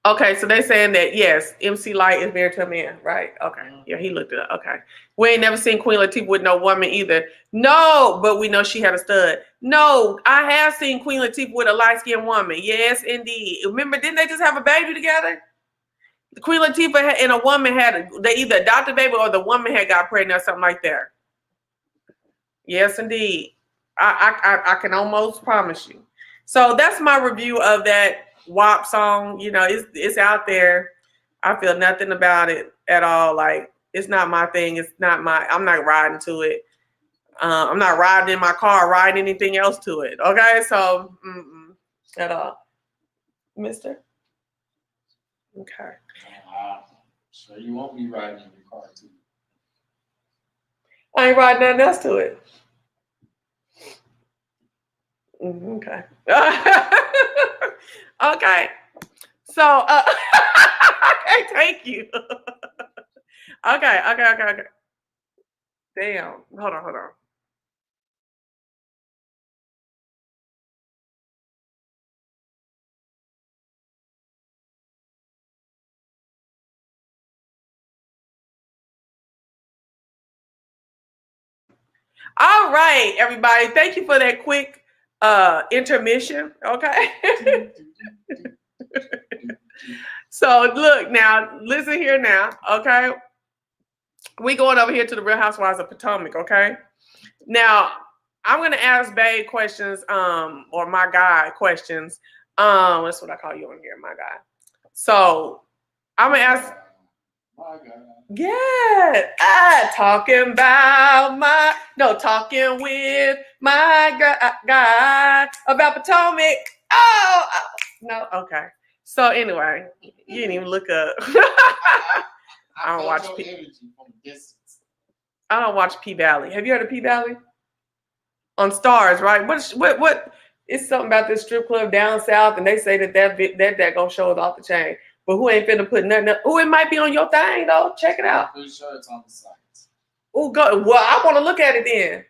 Okay, so they saying that yes, MC Light is married to a man, right? Okay, yeah, he looked it up. Okay, we ain't never seen Queen Latifah with no woman either. No, but we know she had a stud. No, I have seen Queen Latifah with a light-skinned woman. Yes, indeed. Remember, didn't they just have a baby together? Queen Latifah and a woman they either adopted a baby or the woman had got pregnant or something like that. Yes, indeed. I can almost promise you. So that's my review of that WAP song. You know, it's out there. I feel nothing about it at all. Like, it's not my thing. I'm not riding to it. I'm not riding in my car, riding anything else to it. Okay, so at all, Mister. Okay. So you won't be riding in your car too. I ain't riding nothing else to it. Okay. Okay. So, okay, thank you. Okay. Damn. Hold on. All right, everybody. Thank you for that quick intermission. Okay. So look now, listen here now. Okay. We going over here to the Real Housewives of Potomac. Okay. Now I'm gonna ask Babe questions, or my guy questions. That's what I call you on here, my guy. So I'm gonna ask. Yeah, talking with my guy about Potomac. Oh, no, okay. So anyway, you didn't even look up. I don't watch I don't watch P Valley. Have you heard of P Valley? On Stars, right? What? It's something about this strip club down south, and they say that gonna show us off the chain. But who ain't finna put nothing up? Oh, it might be on your thing though. Check it out. I'm pretty sure it's on the site. Oh, go. Well, I want to look at it then.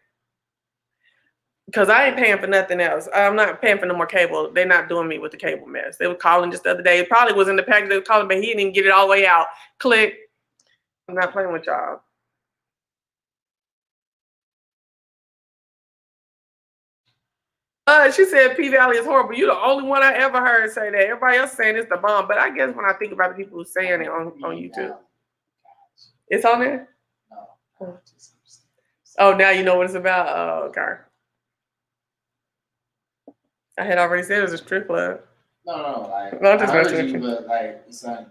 Because I ain't paying for nothing else. I'm not paying for no more cable. They're not doing me with the cable mess. They were calling just the other day. It probably was in the package they were calling, but he didn't even get it all the way out. Click. I'm not playing with y'all. She said P Valley is horrible. You're the only one I ever heard say that. Everybody else saying it's the bomb. But I guess when I think about the people who saying it on YouTube. It's on there? No. Oh, now you know what it's about? Oh, okay. I had already said it was a strip club. No, like, no, I heard you, but like, it's like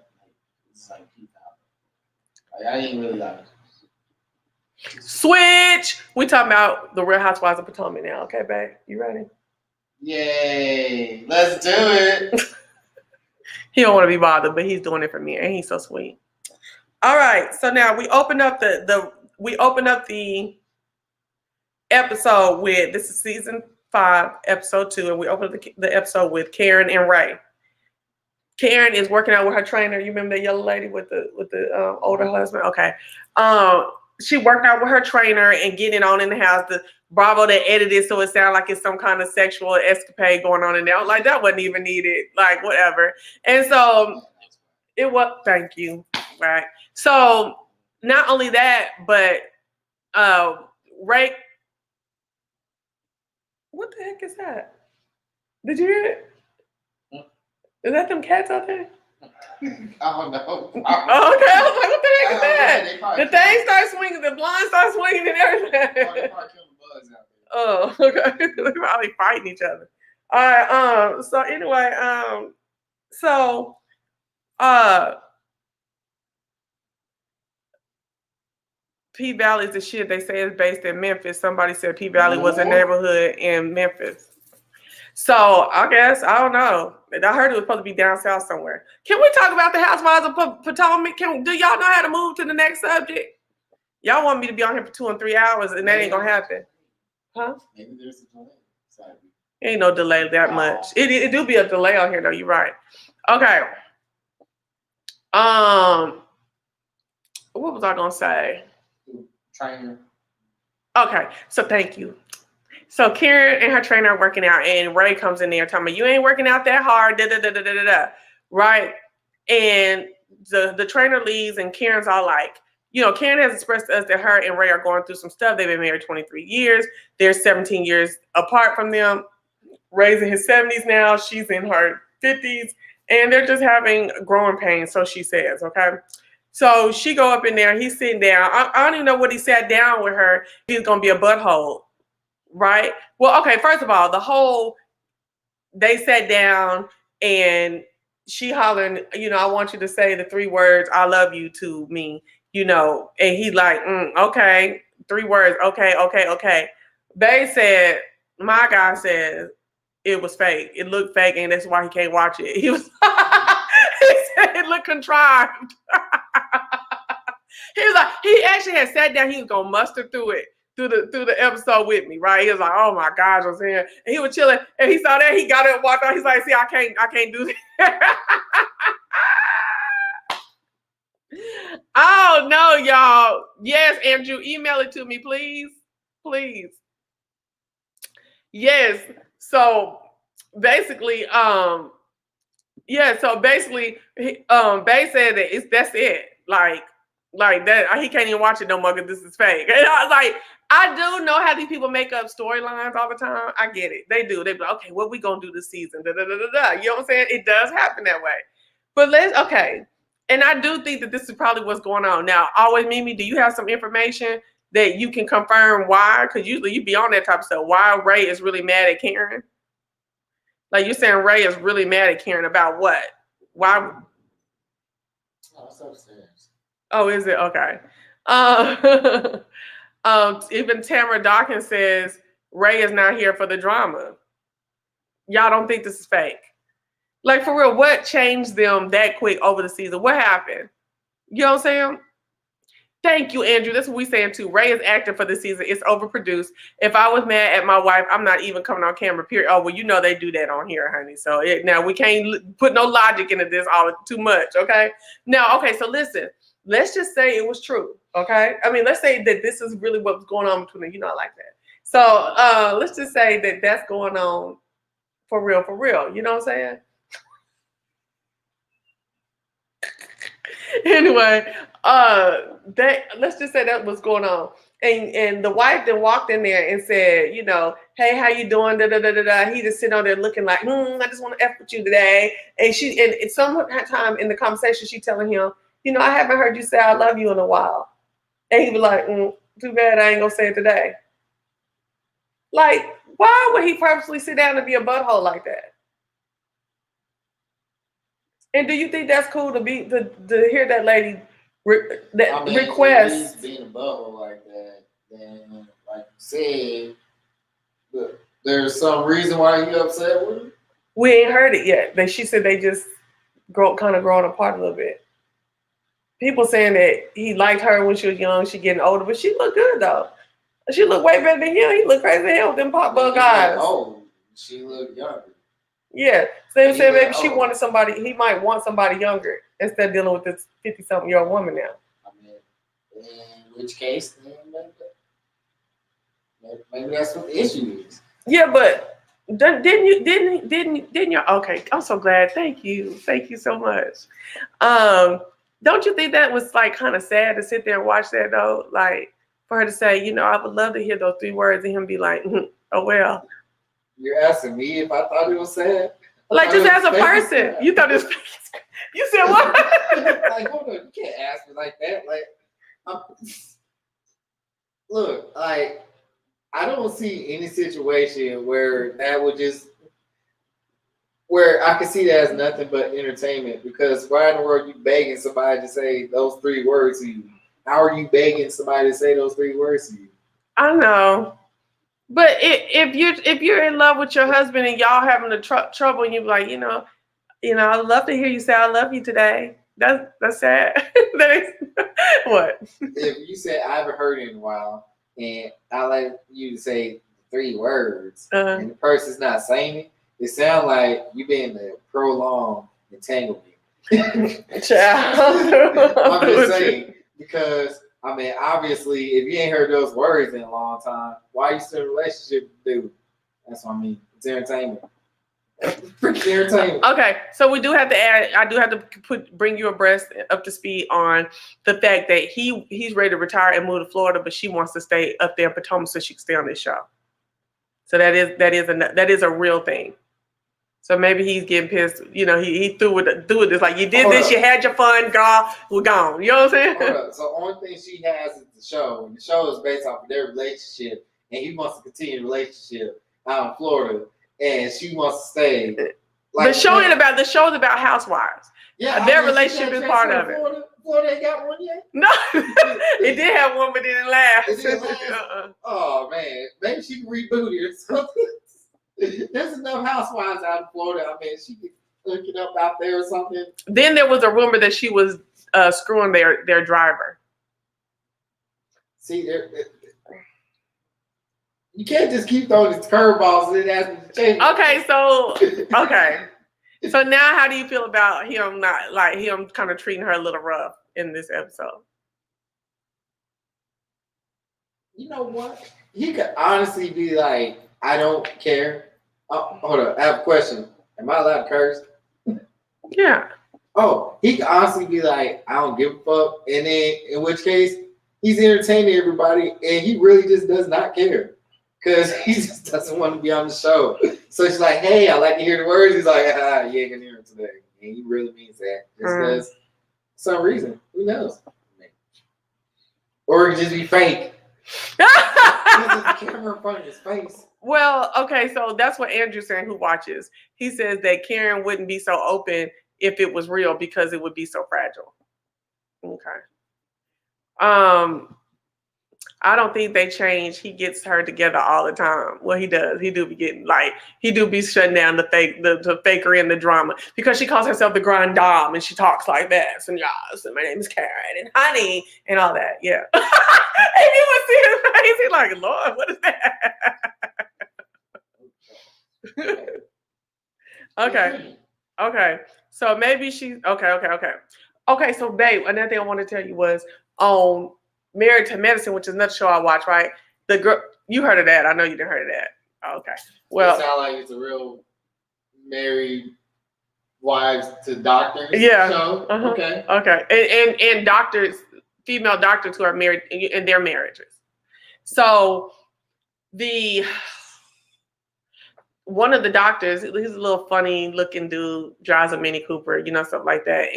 I didn't really like it. Switch! We talking about the Real Housewives of Potomac now. Okay, babe? You ready? Yay! Let's do it. He don't want to be bothered, but he's doing it for me, and he's so sweet. All right, so now we open up the episode with, this is season 5, episode 2, and we open up the episode with Karen and Ray. Karen is working out with her trainer. You remember that yellow lady with the older husband? Okay. She worked out with her trainer and getting on in the house. The Bravo that edited so it sounded like it's some kind of sexual escapade going on in there. Like, that wasn't even needed. Like, whatever. And so it was, thank you. Right. So not only that, but Ray, what the heck is that? Did you hear it? Is that them cats out there? I don't know. Okay, I was like, what the heck is that? They The thing starts swinging, the blind starts swinging, and everything. they probably killing bugs out there. Oh, okay. They're probably fighting each other. All right. So anyway, so P Valley is the shit. They say it's based in Memphis. Somebody said P Valley was a neighborhood in Memphis. So I guess I don't know. I heard it was supposed to be down south somewhere. Can we talk about the Housewives of Potomac? Do y'all know how to move to the next subject? Y'all want me to be on here for 2 and 3 hours, and that ain't gonna happen, huh? Maybe there's a delay. Sorry. Ain't no delay that much. It do be a delay on here though. You're right. Okay. What was I gonna say? Trainer. Okay, so thank you. So Karen and her trainer are working out, and Ray comes in there telling me, "You ain't working out that hard." Da da da da da da. Right, and the trainer leaves, and Karen's all like, you know, Karen has expressed to us that her and Ray are going through some stuff. They've been married 23 years. They're 17 years apart from them. Ray's in his 70s now. She's in her 50s, and they're just having growing pains. So she says, okay. So she go up in there. He's sitting down. I don't even know what he sat down with her. He's gonna be a butthole, right? Well, okay. First of all, they sat down and she hollering, you know, I want you to say the 3 words, I love you to me, you know, and he like, okay, 3 words, okay. Bae said, my guy said it was fake. It looked fake, and that's why he can't watch it. He was, he said it looked contrived. He was like, he actually had sat down, he was gonna muster through it. Through the episode with me, right? He was like, "Oh my gosh," I was here, and he was chilling, and he saw that, he got up, and walked out. He's like, "See, I can't do this." Oh no, y'all! Yes, Andrew, email it to me, please. Yes. So basically, Bae said that that's it. Like that, he can't even watch it no more because this is fake. And I was like, I do know how these people make up storylines all the time. I get it. They do. They be like, okay, what we gonna do this season? Da, da, da, da, da. You know what I'm saying? It does happen that way. But okay. And I do think that this is probably what's going on. Now, always Mimi, do you have some information that you can confirm why? Because usually you be on that type of stuff. Why Ray is really mad at Karen? Like you're saying Ray is really mad at Karen about what? Why? Oh, it's upstairs. Oh, is it? Okay. Even Tamara Dawkins says Ray is not here for the drama. Y'all don't think this is fake? Like for real, what changed them that quick over the season? What happened? You know what I'm saying? Thank you, Andrew. That's what we saying too. Ray is acting for the season. It's overproduced. If I was mad at my wife, I'm not even coming on camera. Period. Oh well, you know they do that on here, honey. So now we can't put no logic into this all too much. Okay. Now, okay. So listen. Let's just say it was true. Okay. I mean, let's say that this is really what's going on between them. You know, I like that. So let's just say that that's going on for real. You know what I'm saying? Anyway, let's just say that was going on, and the wife then walked in there and said, you know, hey, how you doing? Da da da da da. He just sitting on there looking like, I just want to f with you today. And sometime in the conversation, she telling him, you know, I haven't heard you say I love you in a while, and he was like, too bad I ain't gonna say it today. Like, why would he purposely sit down and be a butthole like that? And do you think that's cool to hear that lady request? If he's being a butthole like that, then like you said, there's some reason why you upset with him. We ain't heard it yet. She said they just kind of growing apart a little bit. People saying that he liked her when she was young. She getting older, but she looked good though. She looked way better than him. He looked crazy as hell with them pop bug eyes. Oh, she looked younger. Yeah, so they said maybe she wanted somebody. He might want somebody younger instead of dealing with this 50-something-year-old woman now. I mean, in which case, then maybe that's what the issue is. Yeah, but didn't you? Okay, I'm so glad. Thank you so much. Don't you think that was like kind of sad to sit there and watch that though? Like for her to say, you know, I would love to hear those 3 words and him be like, oh well. You're asking me if I thought it was sad? Like just as a person. You thought this you said what? Like, hold on, you can't ask me like that. Like, look, like, I don't see any situation where that would just, where I can see that as nothing but entertainment. Because why in the world are you begging somebody to say those 3 words to you? How are you begging somebody to say those 3 words to you? I know. But if you're in love with your husband and y'all having a trouble and you're like, I'd love to hear you say I love you today. That's sad. That is what? If you say I haven't heard it in a while and I like you to say 3 words and the person's not saying it sounds like you've been in a prolonged entanglement. Child. I'm just saying, because I mean, obviously, if you ain't heard those words in a long time, why are you still in a relationship with the dude? That's what I mean. It's entertainment. Entertainment. Okay, so we do have to add. I do have to bring you abreast up to speed on the fact that he's ready to retire and move to Florida, but she wants to stay up there in Potomac so she can stay on this show. So that is a real thing. So maybe he's getting pissed. He threw it this like you did this, you had your fun, girl, we're gone. You know what I'm saying? Hold up. So only thing she has is the show, and the show is based off of their relationship, and he wants to continue the relationship out in Florida, and she wants to stay. Like, the show is about housewives. Yeah, their relationship is part of it. Florida ain't got one yet? No, it did have one, but it didn't last. It didn't last? Oh man, maybe she can reboot it or something. There's enough housewives out in Florida. I mean, she could hook it up out there or something. Then there was a rumor that she was screwing their driver. See, you can't just keep throwing these curveballs and then ask me to change. Okay. So now, how do you feel about him him kind of treating her a little rough in this episode? You know what? He could honestly be like, I don't care. Oh, hold on. I have a question. Am I allowed to curse? Yeah. Oh, he could honestly be like, I don't give a fuck. And then, in which case, he's entertaining everybody, and he really just does not care. Because he just doesn't want to be on the show. So she's like, hey, I like to hear the words. He's like, you ain't going to hear them today. And he really means that. Just because, for some reason. Who knows? Or it could just be fake. There's a camera in front of his face. Well, okay, so that's what Andrew's saying, who watches. He says that Karen wouldn't be so open if it was real because it would be so fragile. Okay. I don't think they change. He gets her together all the time. Well, he does. He do be shutting down the fakery and the drama because she calls herself the grand dame and she talks like that. So yes, and my name is Karen and honey and all that. Yeah. And you would see his face. He's like, Lord, what is that? Okay. So maybe she's okay. Okay, so babe, another thing I want to tell you was on Married to Medicine, which is another show I watch, right? The girl, you heard of that. I know you didn't heard of that. Okay. Well, it sounds like it's a real married wives to doctors show. Uh-huh. Okay. And doctors, female doctors who are married in their marriages. So one of the doctors, he's a little funny looking dude, drives a Mini Cooper, stuff like that.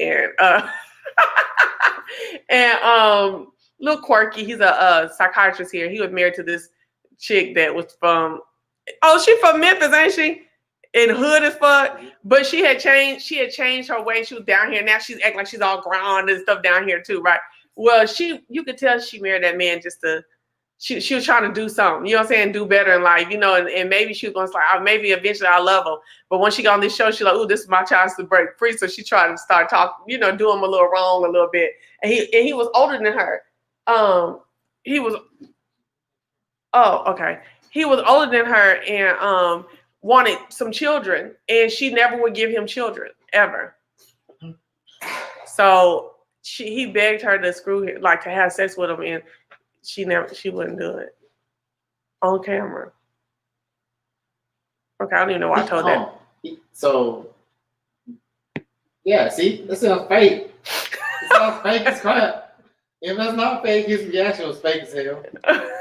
And little quirky. He's a psychiatrist here. He was married to this chick that was she's from Memphis, ain't she? In hood as fuck. But she had changed her way. She was down here. Now she's acting like she's all ground and stuff down here too, right? Well, you could tell she married that man just to, she was trying to do something, you know what I'm saying? Do better in life, and maybe she was going to like, maybe eventually I'll love him. But when she got on this show, she's like, oh, this is my chance to break free. So she tried to start talking, do him a little wrong a little bit. And he was older than her. He was older than her and wanted some children, and she never would give him children ever. So he begged her to screw him, like to have sex with him, and she wouldn't do it on camera. Okay, I don't even know why I told that. So yeah, see, this sounds fake. It sounds fake as crap. If that's not fake, his reaction was fake as hell.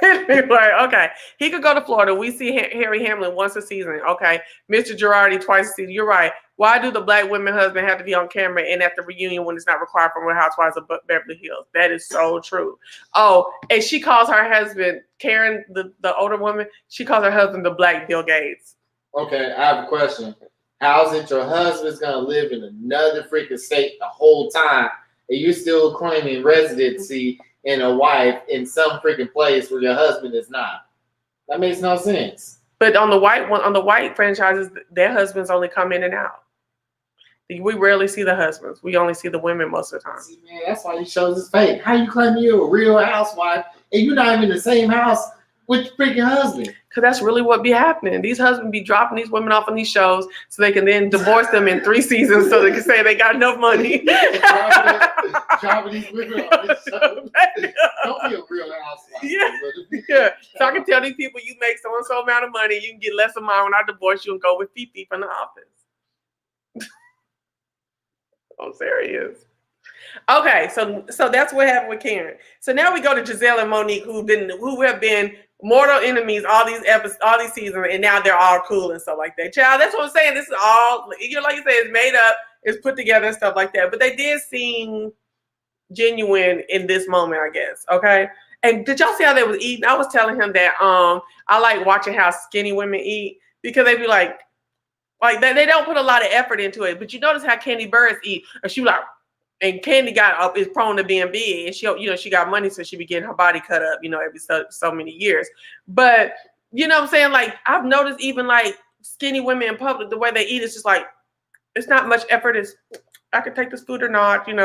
Anyway, okay. He could go to Florida. We see Harry Hamlin once a season. Okay. Mr. Girardi twice a season. You're right. Why do the black women husband have to be on camera and at the reunion when it's not required from Real Housewives of Beverly Hills? That is so true. Oh, and she calls her husband, Karen, the older woman, she calls her husband the Black Bill Gates. Okay, I have a question. How's it your husband's gonna live in another freaking state the whole time, and you still claiming residency in a wife in some freaking place where your husband is not? That makes no sense. But on the white franchises, their husbands only come in and out. We rarely see the husbands. We only see the women most of the time. See, man, that's why these shows is fake. How you claim you're a real housewife and you're not even in the same house with your freaking husband? Because that's really what be happening. These husbands be dropping these women off on these shows so they can then divorce them in 3 seasons so they can say they got enough money. dropping these women on this show. Don't be a real housewife. Yeah. So I can tell these people you make so-and-so amount of money, you can get less of mine when I divorce you and go with Fifi from the office. I'm serious. Okay, so that's what happened with Karen. So now we go to Giselle and Monique, who have been mortal enemies all these seasons, and now they're all cool and stuff like that. Child, that's what I'm saying. This is all, like you say, it's made up, it's put together and stuff like that. But they did seem genuine in this moment, I guess. Okay. And did y'all see how they was eating? I was telling him that I like watching how skinny women eat because they be like they don't put a lot of effort into it. But you notice how Candy Burris eat, or she like. And Candy is prone to being big, and she got money, so she be getting her body cut up, every so many years. But you know what I'm saying? Like I've noticed even like skinny women in public, the way they eat is just like it's not much effort. It's I could take this food or not, I'm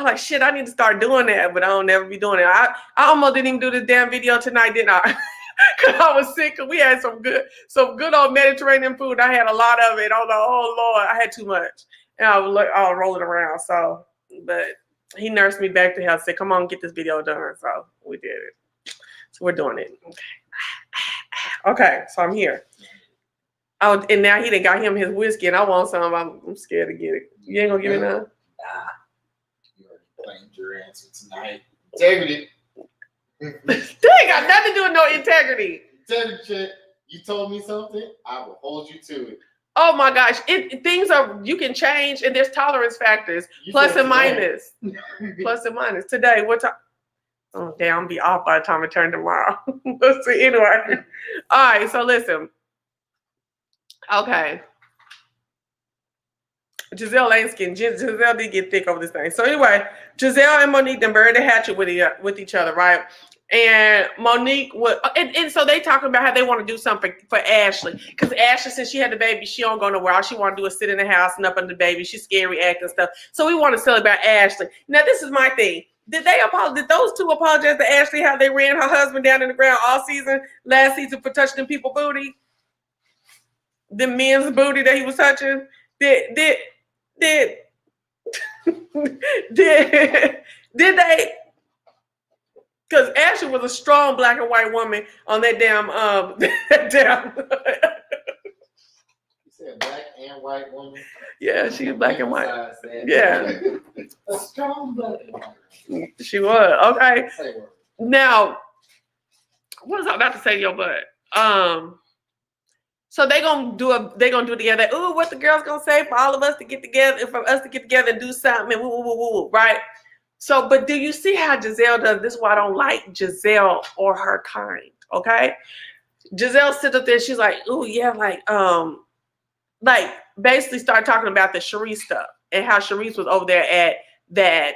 like shit. I need to start doing that, but I don't never be doing it. I almost didn't even do this damn video tonight, didn't I? Because I was sick. Cause we had some good old Mediterranean food. I had a lot of it. I was like, oh Lord, I had too much. And I was rolling around. So, but he nursed me back to health. Said, "Come on, get this video done." So we did it. So we're doing it. Okay. So I'm here. Oh, and now he done got him his whiskey, and I want some. I'm scared to get it. You ain't gonna give me none? Nah. You already claimed your answer tonight. Integrity. That ain't got nothing to do with no integrity. Integrity. You told me something. I will hold you to it. Oh my gosh, things are, you can change, and there's tolerance factors, plus and minus. Plus and minus. Today, what time? Oh, damn, I'll be off by the time I turn tomorrow. Let's see, anyway. All right, so listen. Okay. Giselle ain't skin. Giselle did get thick over this thing. So anyway, Giselle and Monique then buried the hatchet with each other, right? And Monique would, and so they talking about how they want to do something for Ashley. Because Ashley, since she had the baby, she don't go nowhere. All she want to do is sit in the house and up under the baby. She's scary acting stuff. So we want to celebrate Ashley. Now, this is my thing. Did those two apologize to Ashley how they ran her husband down in the ground all season, last season, for touching them people booty? The men's booty that he was touching? Did they? Because Ashley was a strong black and white woman on that damn You said black and white woman? Yeah, she was black and white. Yeah. A strong black and white. She was. Okay. Now, what was I about to say to your butt? So they gonna do it together. Ooh, what the girls gonna say for all of us to get together, and do something, and woo, right? So, but do you see how Giselle does? This is why I don't like Giselle or her kind, okay? Giselle sits up there, she's like, ooh, yeah, like basically start talking about the Sharice stuff and how Sharice was over there at that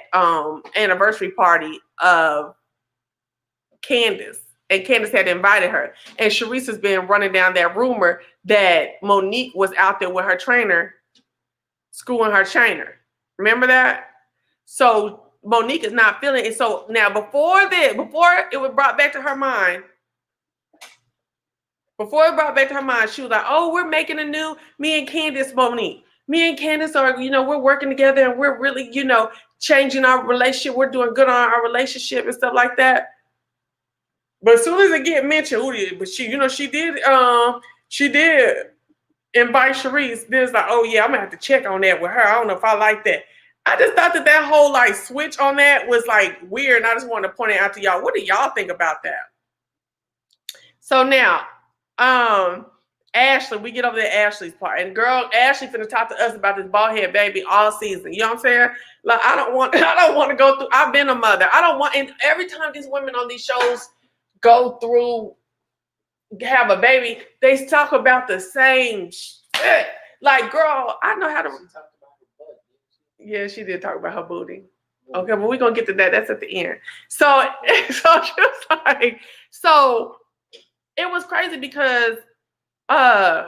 anniversary party of Candace. And Candace had invited her. And Sharice has been running down that rumor that Monique was out there with her trainer, screwing her trainer. Remember that? So Monique is not feeling it. So now before it was brought back to her mind, she was like, oh, we're making a new, me and Candace, Monique. Me and Candace are, we're working together and we're really, changing our relationship. We're doing good on our relationship and stuff like that. But as soon as it get mentioned, she did invite Sharice. Then it's like, oh yeah, I'm gonna have to check on that with her. I don't know if I like that. I just thought that whole like switch on that was like weird, and I just wanted to point it out to y'all. What do y'all think about that? So now, Ashley, we get over to Ashley's part, and girl, Ashley finna talk to us about this bald head baby all season. You know what I'm saying? Like I don't want to go through. I've been a mother. I don't want, and every time these women on these shows go through, have a baby, they talk about the same shit. Like, girl, I know how to. Yeah, she did talk about her booty. Okay, but we're gonna get to that. That's at the end. So just like, so it was crazy because like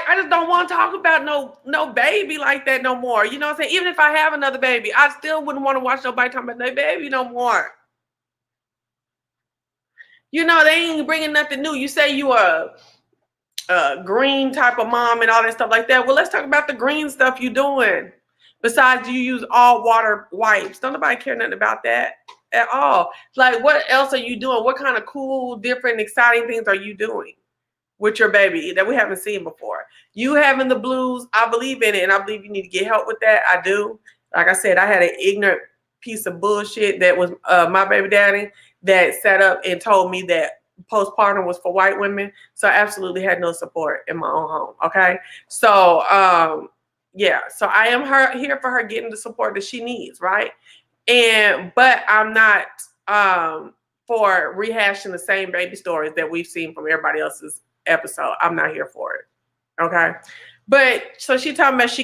I just don't want to talk about no baby like that no more. You know what I'm saying? Even if I have another baby, I still wouldn't want to watch nobody talking about their baby no more. You know, they ain't bringing nothing new. You say you are a green type of mom and all that stuff like that. Well, let's talk about the green stuff you doing. Besides, you use all water wipes. Don't nobody care nothing about that at all. Like, what else are you doing? What kind of cool, different, exciting things are you doing with your baby that we haven't seen before? You having the blues, I believe in it, and I believe you need to get help with that. I do. Like I said, I had an ignorant piece of bullshit that was my baby daddy that sat up and told me that postpartum was for white women. So I absolutely had no support in my own home. Okay. So yeah, so I am here for her getting the support that she needs, right? But I'm not for rehashing the same baby stories that we've seen from everybody else's episode. I'm not here for it. Okay. But so she talking about she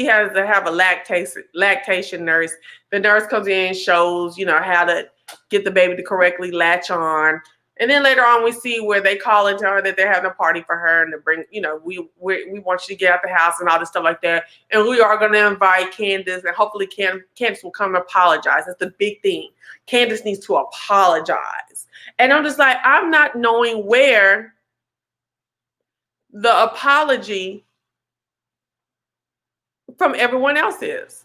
has to have a lactation nurse. The nurse comes in, shows, you know, how to get the baby to correctly latch on. And then later on, we see where they call into her that they're having a party for her and to bring, you know, we want you to get out the house and all this stuff like that. And we are going to invite Candace, and hopefully Candace will come and apologize. That's the big thing. Candace needs to apologize. And I'm just like, I'm not knowing where the apology from everyone else is.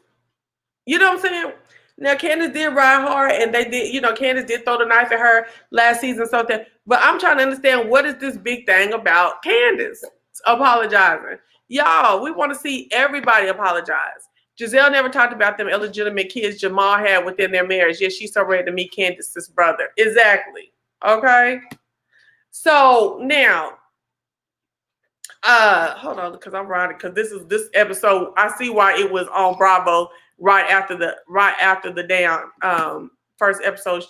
You know what I'm saying? Now, Candace did ride hard, and they did, you know, Candace did throw the knife at her last season, something. But I'm trying to understand, what is this big thing about Candace apologizing? Y'all, we want to see everybody apologize. Giselle never talked about them illegitimate kids Jamal had within their marriage. Yes, she's so ready to meet Candace's brother. Exactly. Okay. So now, hold on, because I'm riding, because this episode, I see why it was on Bravo right after the damn first episode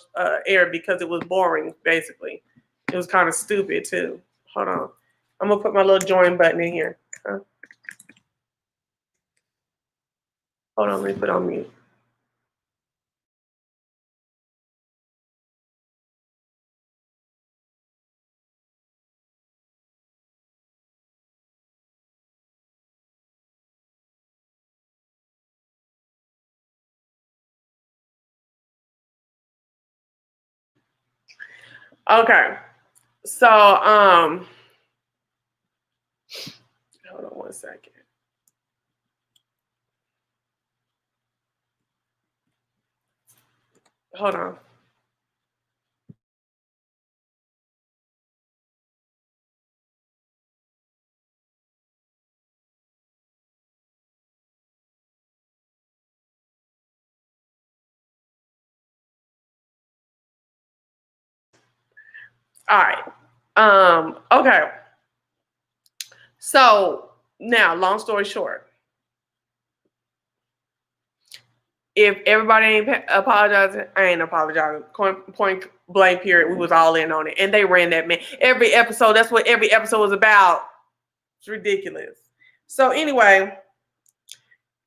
aired, because it was boring. Basically, it was kind of stupid too. Hold on, I'm gonna put my little join button in here. Hold on, let me put on mute. Okay, so hold on one second. Hold on. All right. Okay. So now, long story short, if everybody ain't apologizing, I ain't apologizing. Point blank period. We was all in on it, and they ran that man every episode. That's what every episode was about. It's ridiculous. So anyway,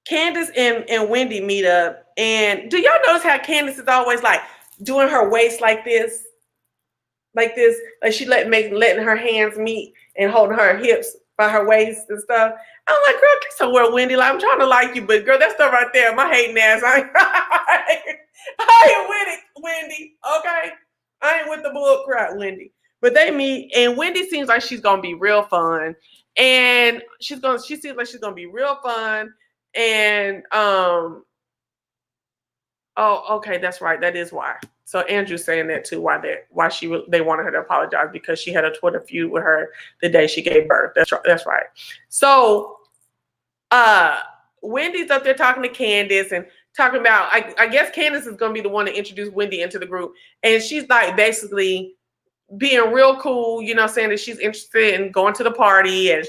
Candace and Wendy meet up, and do y'all notice how Candace is always like doing her waist like this? Like she letting her hands meet and holding her hips by her waist and stuff. I'm like, girl, get somewhere, Wendy. Like, I'm trying to like you, but girl, that stuff right there, my hating ass. I ain't with it, Wendy. Okay, I ain't with the bull crap, Wendy. But they meet, and Wendy seems like she's gonna be real fun, and she seems like she's gonna be real fun, and oh, okay, that's right, that is why. So Andrew's saying that too. Why they wanted her to apologize, because she had a Twitter feud with her the day she gave birth. That's right. So, Wendy's up there talking to Candace and talking about, I guess Candace is going to be the one to introduce Wendy into the group. And she's like basically being real cool, you know, saying that she's interested in going to the party and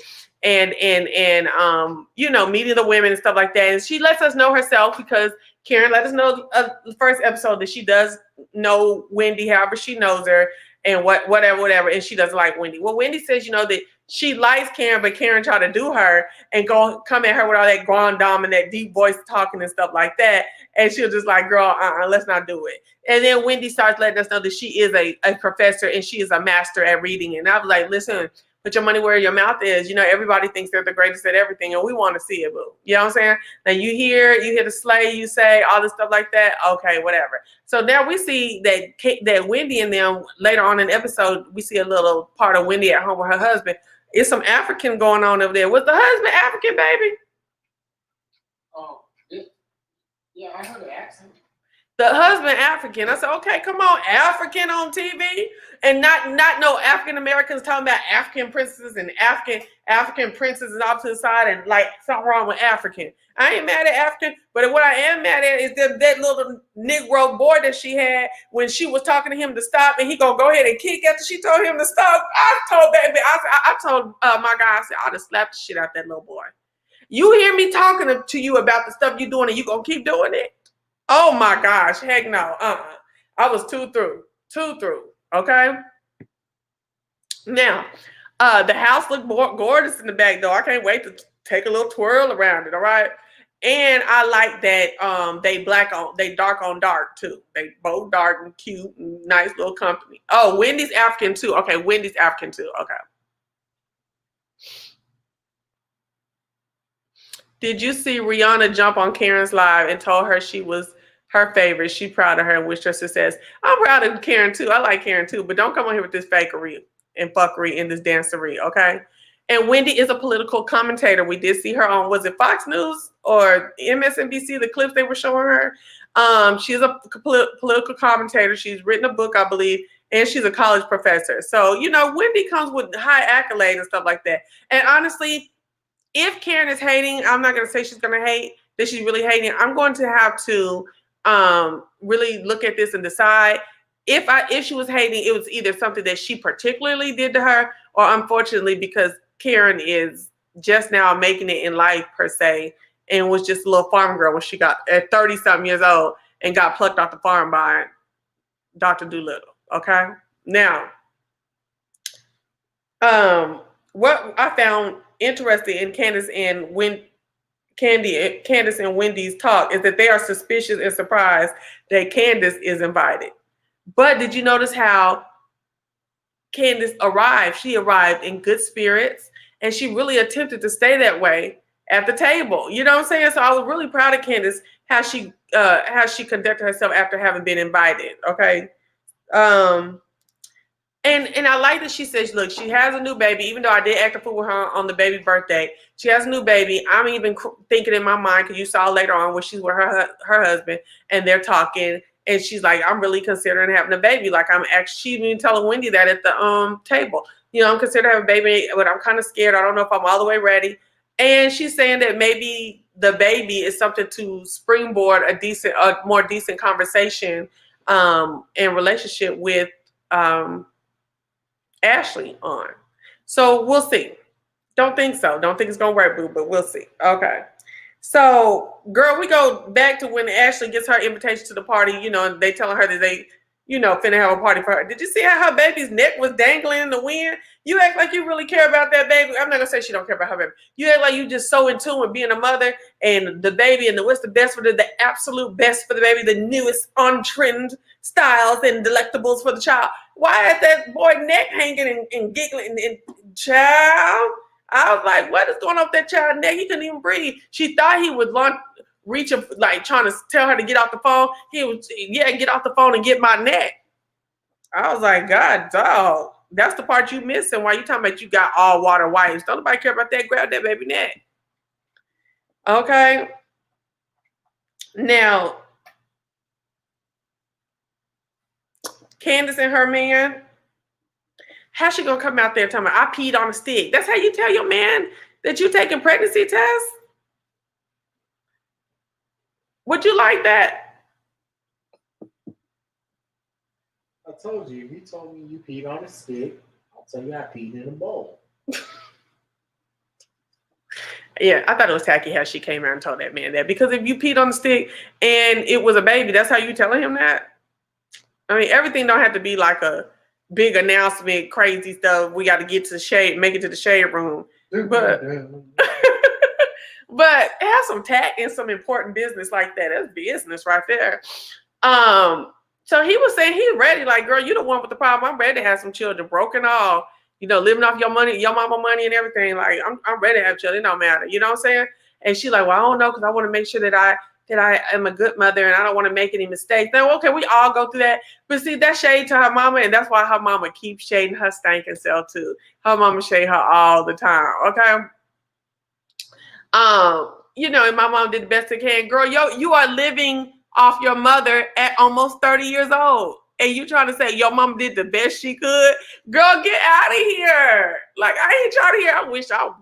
you know, meeting the women and stuff like that. And she lets us know herself because Karen let us know the first episode that she does know Wendy, however she knows her, and whatever, and she doesn't like Wendy. Well, Wendy says, you know, that she likes Karen, but Karen tried to do her and come at her with all that grand dame and that deep voice talking and stuff like that. And she was just like, girl, let's not do it. And then Wendy starts letting us know that she is a professor and she is a master at reading. And I was like, listen, put your money where your mouth is. You know, everybody thinks they're the greatest at everything, and we want to see it, boo. You know what I'm saying? Now you hear the slay, you say all this stuff like that. Okay, whatever. So now we see that Wendy and them later on in the episode, we see a little part of Wendy at home with her husband. It's some African going on over there. Was the husband African, baby? Oh, yeah, I heard the accent. The husband African. I said, okay, come on, African on TV, and not no African Americans talking about African princesses and African princesses off to the side and like something wrong with African. I ain't mad at African, but what I am mad at is that little Negro boy that she had when she was talking to him to stop, and he gonna go ahead and kick after she told him to stop. I told my guy, I said, I'd have slapped the shit out that little boy. You hear me talking to you about the stuff you're doing, and you gonna keep doing it? Oh my gosh, heck no. I was two through. Okay. Now, the house looked gorgeous in the back though. I can't wait to take a little twirl around it. All right. And I like that they dark on dark too. They both dark and cute and nice little company. Oh, Wendy's African too. Okay, Wendy's African too. Okay. Did you see Rihanna jump on Karen's live and told her she was her favorite? She proud of her and wished her success. I'm proud of Karen too. I like Karen too, but don't come on here with this fakery and fuckery and this dancery, okay? And Wendy is a political commentator. We did see her on, was it Fox News or MSNBC, the clips they were showing her? She's a political commentator. She's written a book, I believe, and she's a college professor. So, you know, Wendy comes with high accolades and stuff like that. And honestly, if Karen is hating, I'm not going to say she's going to hate, that she's really hating. I'm going to have to really look at this and decide. If she was hating, it was either something that she particularly did to her, or unfortunately because Karen is just now making it in life per se, and was just a little farm girl when she got at 30-something years old and got plucked off the farm by Dr. Doolittle. Okay. Now, what I found interesting in Candace and Wendy's talk is that they are suspicious and surprised that Candace is invited. But did you notice how Candace arrived? She arrived in good spirits, and she really attempted to stay that way at the table. You know what I'm saying? So I was really proud of Candace, how she conducted herself after having been invited. Okay. And I like that she says, look, she has a new baby, even though I did act a fool with her on the baby's birthday. She has a new baby. I'm even thinking in my mind, because you saw later on when she's with her husband and they're talking, and she's like, I'm really considering having a baby. Like, I'm actually even telling Wendy that at the table. You know, I'm considering having a baby, but I'm kind of scared. I don't know if I'm all the way ready. And she's saying that maybe the baby is something to springboard a more decent conversation and relationship with Ashley on. So we'll see. Don't think so. Don't think it's gonna work, boo, but we'll see. Okay. So, girl, we go back to when Ashley gets her invitation to the party, you know, and they telling her that they, you know, finna have a party for her. Did you see how her baby's neck was dangling in the wind? You act like you really care about that baby. I'm not gonna say she don't care about her baby. You act like you just so in tune with being a mother and the baby and what's the best for the absolute best for the baby, the newest on-trend styles and delectables for the child. Why is that boy neck hanging and giggling and child? I was like, what is going on with that child's neck? He couldn't even breathe. She thought he would reach up, like trying to tell her to get off the phone. He was, get off the phone and get my neck. I was like, God, dog, that's the part you missing. Why you talking about you got all water wipes? Don't nobody care about that. Grab that baby neck. Okay. Now, Candace and her man, how's she gonna come out there telling me I peed on a stick? That's how you tell your man that you taking pregnancy tests? Would you like that? I told you. If you told me you peed on a stick, I'll tell you I peed in a bowl. Yeah, I thought it was tacky how she came out and told that man that. Because if you peed on the stick and it was a baby, that's how you telling him that? I mean, everything don't have to be like a big announcement, crazy stuff. We got to get to the shade, make it to the shade room. But but have some tact and some important business like that. That's business right there. So he was saying he's ready. Like, girl, you the one with the problem. I'm ready to have some children, broken all. Living off your money, your mama money and everything. Like, I'm ready to have children. It don't matter. You know what I'm saying? And she's like, well, I don't know, because I want to make sure that I am a good mother and I don't want to make any mistakes. Now, okay, we all go through that. But see, that's shade to her mama, and that's why her mama keeps shading her stinking self too. Her mama shade her all the time. Okay. And my mom did the best it can. Girl, you are living off your mother at almost 30 years old. And you trying to say your mom did the best she could? Girl, get out of here. Like, I ain't trying to hear. I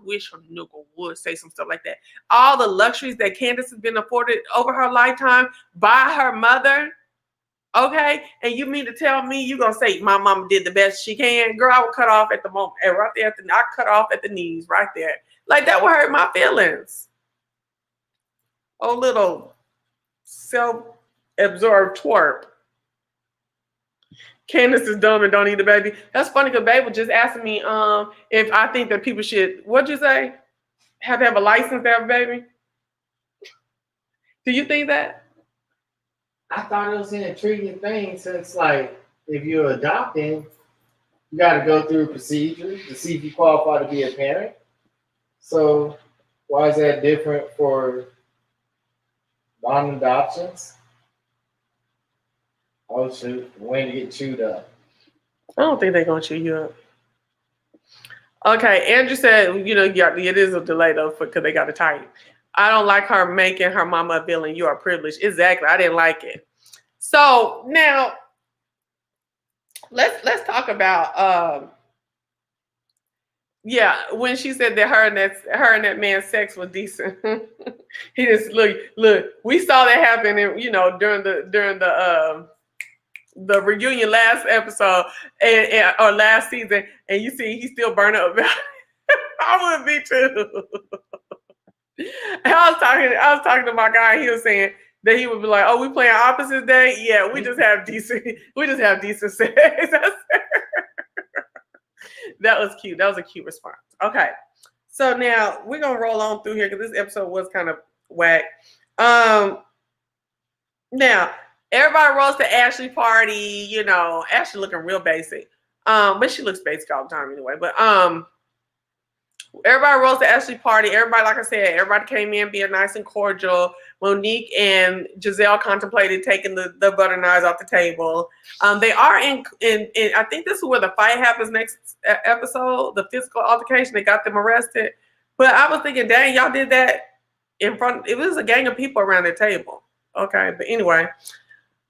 wish her nigga would say some stuff like that. All the luxuries that Candace has been afforded over her lifetime by her mother. Okay? And you mean to tell me you gonna say my mama did the best she can? Girl, I would cut off at the moment. And right there I cut off at the knees right there. Like, that would hurt my feelings. Oh, little self-absorbed twerp. Candace is dumb and don't eat the baby. That's funny because Babe was just asking me if I think that people should, what'd you say? Have to have a license to have a baby? Do you think that? I thought it was an intriguing thing since, like, if you're adopting, you got to go through a procedure to see if you qualify to be a parent. So why is that different for non-adoptions? Oh, shoot. When to get chewed up. I don't think they're going to chew you up. Okay, Andrew said, it is a delay, though, because they got to type. I don't like her making her mama a villain. You are privileged. Exactly. I didn't like it. So, now, let's talk about, when she said that her and that man's sex was decent. He just, look, we saw that happen, during the reunion last episode or last season, and you see he's still burning up about it. I would be too. And I was talking to my guy, and he was saying that he would be like, "Oh, we playing opposite day? Yeah, we just have decent sex." That was cute. That was a cute response. Okay, so now we're gonna roll on through here because this episode was kind of whack. Now, everybody rolls to Ashley party. Ashley looking real basic. But she looks basic all the time anyway. But everybody rolls to Ashley party. Everybody, like I said, everybody came in being nice and cordial. Monique and Giselle contemplated taking the butter knives off the table. They are in I think this is where the fight happens next episode, the physical altercation. They got them arrested. But I was thinking, dang, y'all did that in front. It was a gang of people around the table. Okay, but anyway,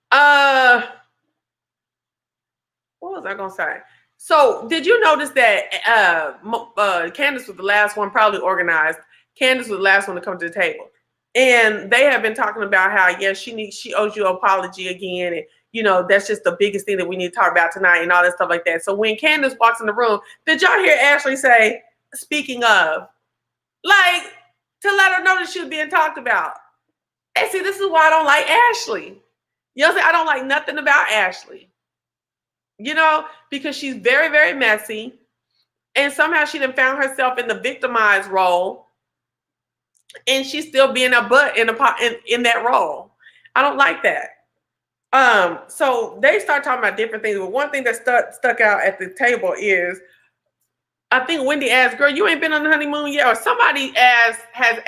what was I gonna say? So, did you notice that Candace was the last one, probably organized? Candace was the last one to come to the table, and they have been talking about how she owes you an apology again, and that's just the biggest thing that we need to talk about tonight, and all that stuff like that. So when Candace walks in the room, did y'all hear Ashley say, "Speaking of," like to let her know that she was being talked about? And see, this is why I don't like Ashley. You know what I'm saying? I don't like nothing about Ashley. Because she's very, very messy. And somehow she done found herself in the victimized role. And she's still being a butt in that role. I don't like that. So they start talking about different things. But one thing that stuck out at the table is, I think Wendy asked, "Girl, you ain't been on the honeymoon yet?" Or somebody asked, "Has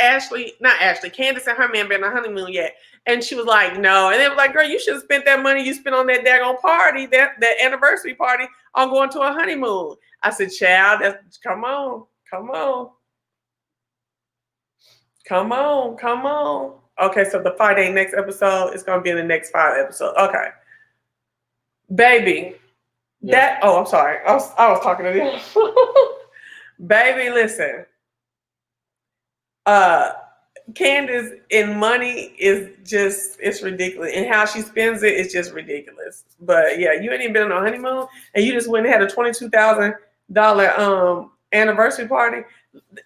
Candace and her man been on the honeymoon yet?" And she was like, "No." And they was like, "Girl, you should have spent that money you spent on that daggone party, that anniversary party, on going to a honeymoon." I said, "Child, come on. Okay, so the fight ain't next episode. It's going to be in the next 5 episodes. Okay. Baby. Yeah. I'm sorry. I was talking to you. Baby, listen. Candace in money is just, it's ridiculous. And how she spends it is just ridiculous. But yeah, you ain't even been on a honeymoon and you just went and had a $22,000 anniversary party.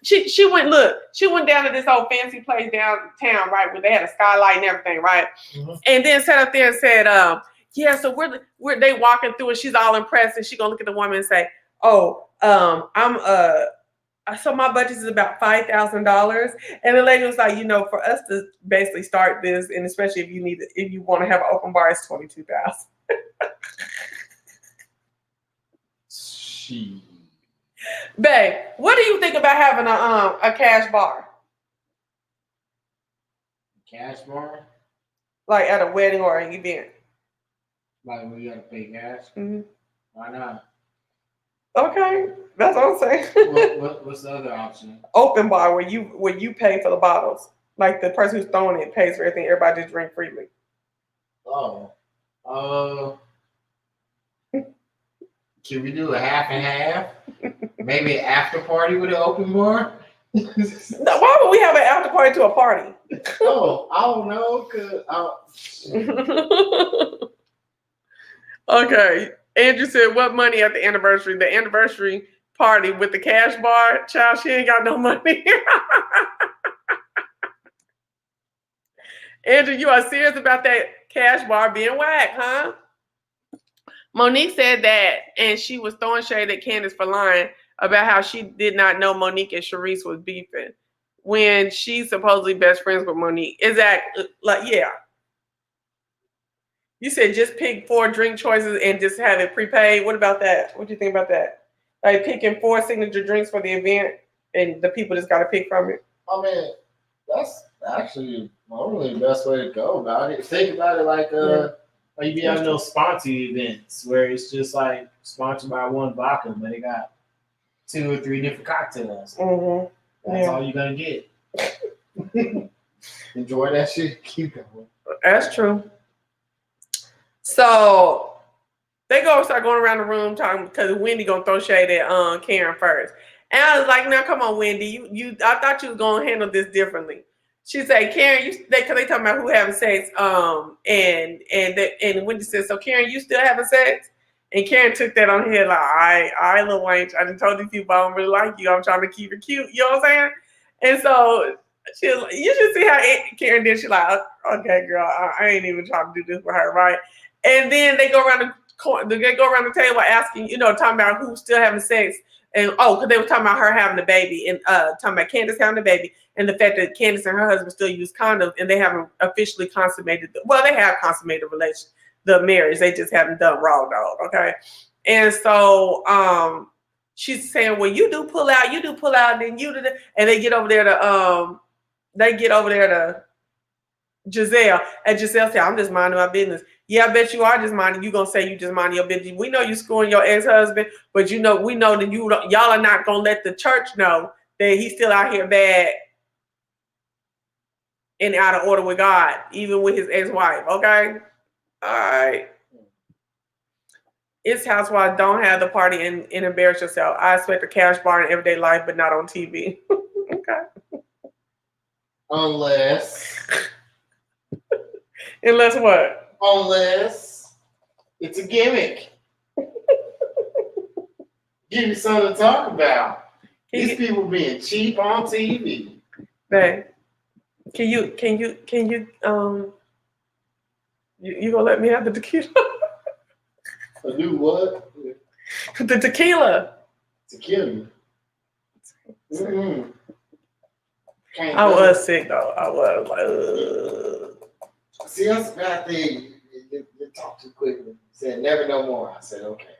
She went, look, she went down to this old fancy place downtown, right, where they had a skylight and everything, right? Mm-hmm. And then sat up there and said, yeah, so we're they walking through and she's all impressed and she gonna look at the woman and say, oh, so my budget is about $5,000, and the lady was like, for us to basically start this, and especially if you want to have an open bar, it's $22,000. She. Babe, what do you think about having a cash bar? Cash bar? Like at a wedding or an event? Like when you gotta pay cash? Mm-hmm. Why not? Okay, that's what I'm saying. What's the other option? Open bar, where you pay for the bottles. Like the person who's throwing it pays for everything. Everybody just drink freely. Oh. Can we do a half and half? Maybe an after party with an open bar? Why would we have an after party to a party? Oh, I don't know. Okay. Andrew said, what money at the anniversary? The anniversary party with the cash bar? Child, she ain't got no money. Andrew, you are serious about that cash bar being whack, huh? Monique said that, and she was throwing shade at Candace for lying about how she did not know Monique and Sharice was beefing when she's supposedly best friends with Monique. Exactly. Like, yeah. You said just pick 4 drink choices and just have it prepaid. What about that? What do you think about that? Like picking 4 signature drinks for the event and the people just got to pick from it? I mean, that's actually normally the best way to go about it. Think about it like you be having those sponsored events where it's just like sponsored by one vodka, but they got 2 or 3 different cocktails. Mm-hmm. That's all you're gonna get. Enjoy that shit. Keep going. That's true. So they start going around the room talking because Wendy gonna throw shade at Karen first, and I was like, "Now come on, Wendy, I thought you was gonna handle this differently." She said, "Karen, because they talking about who having sex, and Wendy said, so Karen, you still having sex?" And Karen took that on her head like, "All right, little wench, I done told these people I don't really like you. I'm trying to keep it cute." You know what I'm saying? And so she was like, you should see how Karen did. She like, "Okay, girl, I ain't even trying to do this for her, right?" And then they go around the table asking, talking about who's still having sex. And because they were talking about her having a baby and talking about Candace having a baby and the fact that Candace and her husband still use condoms and they haven't officially consummated. They have consummated the marriage. They just haven't done raw dog. Okay. And so she's saying, well, you do pull out, then you do that. And they get over there to Giselle, and Giselle said, "I'm just minding my business." Yeah, I bet you are just minding. You gonna say you just minding your business. We know you screwing your ex-husband, but we know that y'all are not gonna let the church know that he's still out here bad and out of order with God, even with his ex-wife. Okay, all right. It's Housewives. Don't have the party and embarrass yourself. I expect a cash bar in everyday life, but not on TV. Okay. Unless what? Unless it's a gimmick. Give you something to talk about. These people being cheap on TV. Babe, can you gonna let me have the tequila? Do what? The tequila. Tequila. Mm-hmm. I was sick though. I was like, ugh. See, that's a bad thing. You talk too quickly. Said never no more. I said okay.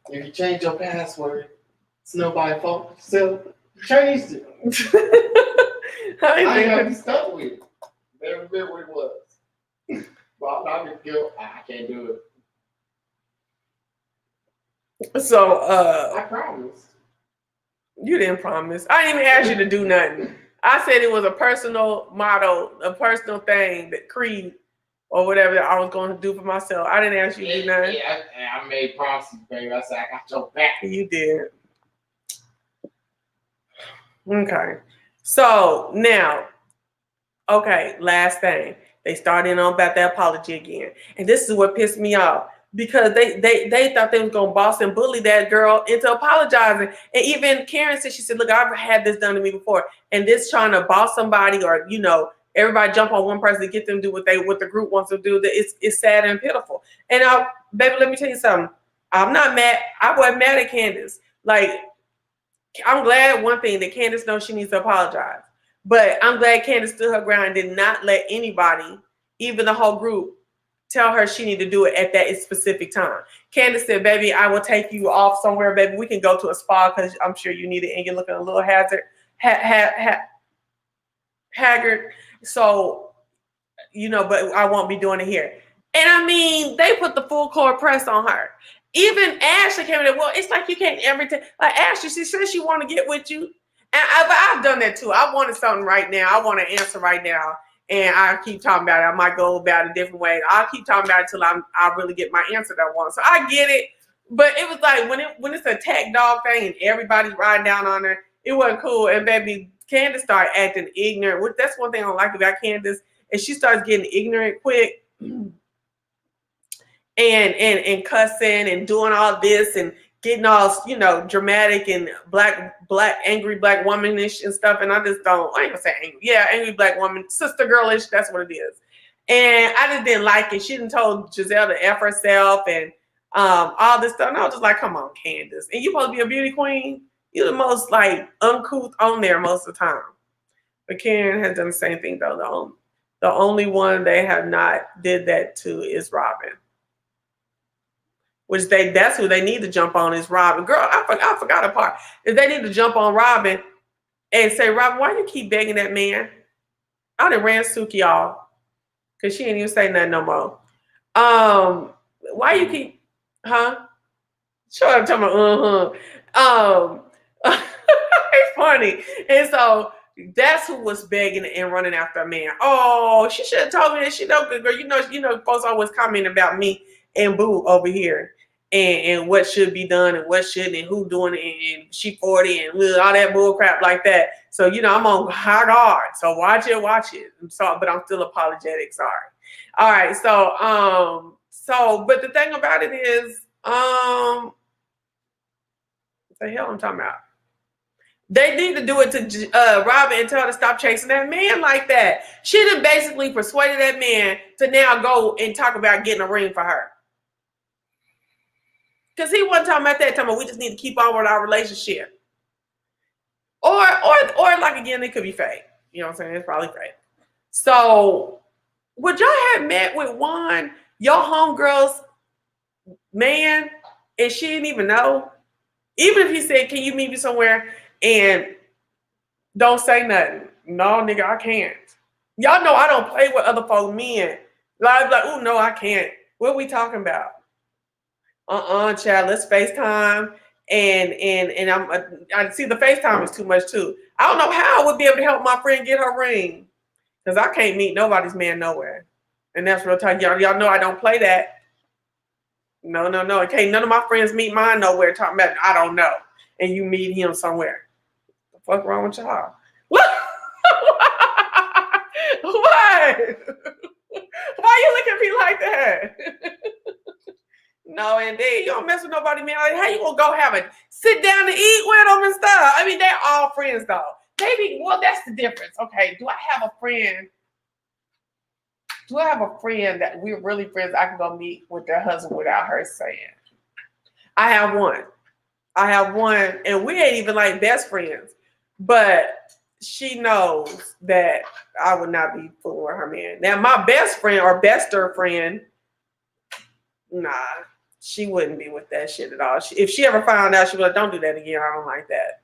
If you change your password, it's nobody's fault. So you changed it. I ain't gonna be stuck with it. Never been what it was. Well, I'm not gonna go. I can't do it. So I promise. You didn't promise. I didn't even ask you to do nothing. I said it was a personal motto, a personal thing, that creed or whatever that I was going to do for myself. I didn't ask you to do nothing. Yeah, I made promises, baby. I said I got your back. You did. Okay. So now, okay, last thing. They started on about the apology again. And this is what pissed me off. Because they thought they was gonna boss and bully that girl into apologizing. And even Karen said, she said, look, I've had this done to me before. And this trying to boss somebody or, everybody jump on one person to get them to do what the group wants to do, that it's sad and pitiful. And baby, let me tell you something. I'm not mad. I wasn't mad at Candace. Like, I'm glad one thing that Candace knows she needs to apologize. But I'm glad Candace stood her ground and did not let anybody, even the whole group, tell her she needed to do it at that specific time. Candace said, baby, I will take you off somewhere, baby. We can go to a spa because I'm sure you need it and you're looking a little haggard. So, but I won't be doing it here. And I mean, they put the full court press on her. Even Ashley came in, well, it's like you can't ever tell. Like Ashley, she says she want to get with you. And I've done that too. I wanted something right now. I want an answer right now. And I keep talking about it. I might go about it different ways. I'll keep talking about it till I really get my answer that I want. So I get it. But it was like when it's a tag dog thing and everybody's riding down on her, it wasn't cool. And baby, Candace started acting ignorant. That's one thing I don't like about Candace. And she starts getting ignorant quick and cussing and doing all this and getting all, dramatic and angry black womanish and stuff. And I just don't, I ain't gonna say angry. Yeah, angry black woman, sister girlish, that's what it is. And I just didn't like it. She done told Giselle to F herself and all this stuff. And I was just like, come on, Candace. And you supposed to be a beauty queen? You're the most like uncouth on there most of the time. But Karen has done the same thing though. The only one they have not did that to is Robin. That's who they need to jump on is Robin. Girl, I forgot a part. If they need to jump on Robin and say, Robin, why you keep begging that man? I done ran Suki off because she ain't even say nothing no more. Why you keep, huh? Sure, I'm talking about, it's funny. And so that's who was begging and running after a man. Oh, she should have told me that. She know, good girl. Folks always comment about me and Boo over here. And what should be done and what shouldn't and who doing it and she 40 and all that bull crap like that. So, I'm on high guard. So watch it. I'm sorry, but I'm still apologetic. Sorry. All right. So, but the thing about it is, what the hell I'm talking about? They need to do it to Robin and tell her to stop chasing that man like that. She done basically persuaded that man to now go and talk about getting a ring for her. Because he wasn't talking about that, talking about we just need to keep on with our relationship. Or like again, it could be fake. You know what I'm saying? It's probably fake. So would y'all have met with Juan, your homegirl's man, and she didn't even know? Even if he said, can you meet me somewhere? And don't say nothing. No, nigga, I can't. Y'all know I don't play with other folks' men. Like, oh no, I can't. What are we talking about? Child, let's FaceTime. And I see the FaceTime is too much too. I don't know how I would be able to help my friend get her ring. Because I can't meet nobody's man nowhere. And that's real talk. Y'all know I don't play that. No. It can't none of my friends meet mine nowhere talking about I don't know. And you meet him somewhere. What the fuck wrong with y'all? What? What? Why you look at me like that? No, indeed. You don't mess with nobody, man. Like, how you gonna go have a sit down to eat with them and stuff? I mean, they're all friends though. Maybe, well, that's the difference. Okay, do I have a friend that we're really friends I can go meet with their husband without her saying? I have one, and we ain't even like best friends, but she knows that I would not be fooling with her man. Now, my best friend or bester friend, nah, she wouldn't be with that shit at all. If she ever found out, she'd be like, don't do that again. I don't like that.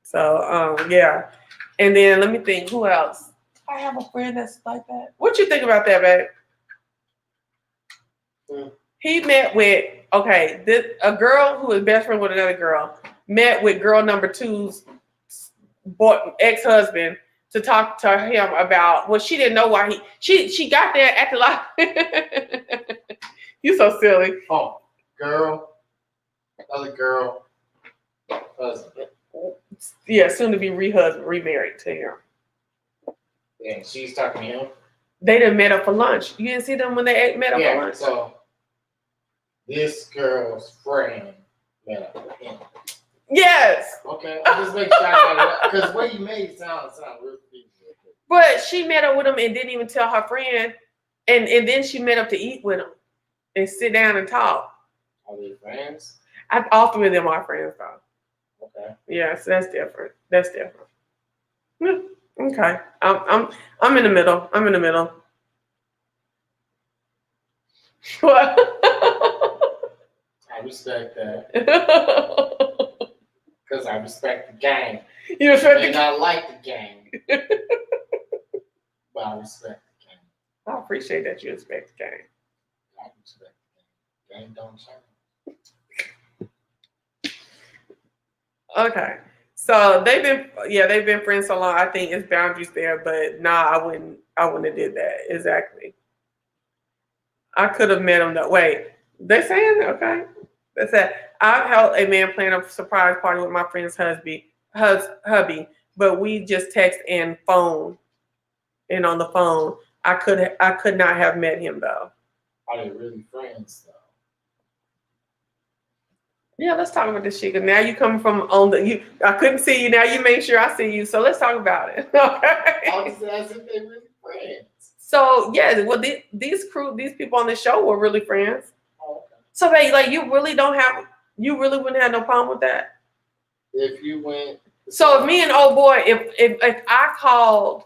So, yeah. And then let me think, who else? I have a friend that's like that. What you think about that, babe? He met with, a girl who was best friend with another girl, met with girl number two's ex-husband to talk to him about, well, she didn't know why she got there acting like, you so silly. Oh, girl, other girl, husband. Yeah, soon to be remarried to him. And she's talking to him. They done met up for lunch. You didn't see them when they met up for lunch? So this girl's friend met up with him. Yes. Okay, I just make sure I got it because the way you made it sound real creepy. But she met up with him and didn't even tell her friend, and then she met up to eat with him and sit down and talk. Are they friends? All three of them are friends, though. Okay. Yes, that's different. That's different. Okay, I'm in the middle. I'm in the middle. What? I respect that because I respect the game. You respect the game? I like the game, but I respect the game. I appreciate that you respect the game. I respect the game. Game don't change. Okay. So they've been friends so long. I think it's boundaries there, but nah, I wouldn't have did that. Exactly. I could have met him that way. They saying okay. That's it. I helped a man plan a surprise party with my friend's hubby, but we just text and phone, and on the phone. I could not have met him though. Are they really friends though? Yeah, let's talk about this shit. Cause now you come from on the you. I couldn't see you. Now you make sure I see you. So let's talk about it. Okay. I was asking if they really friends. So yeah, well these people on the show were really friends. Oh, okay. So you really wouldn't have no problem with that. If you went. So if me and old boy, if I called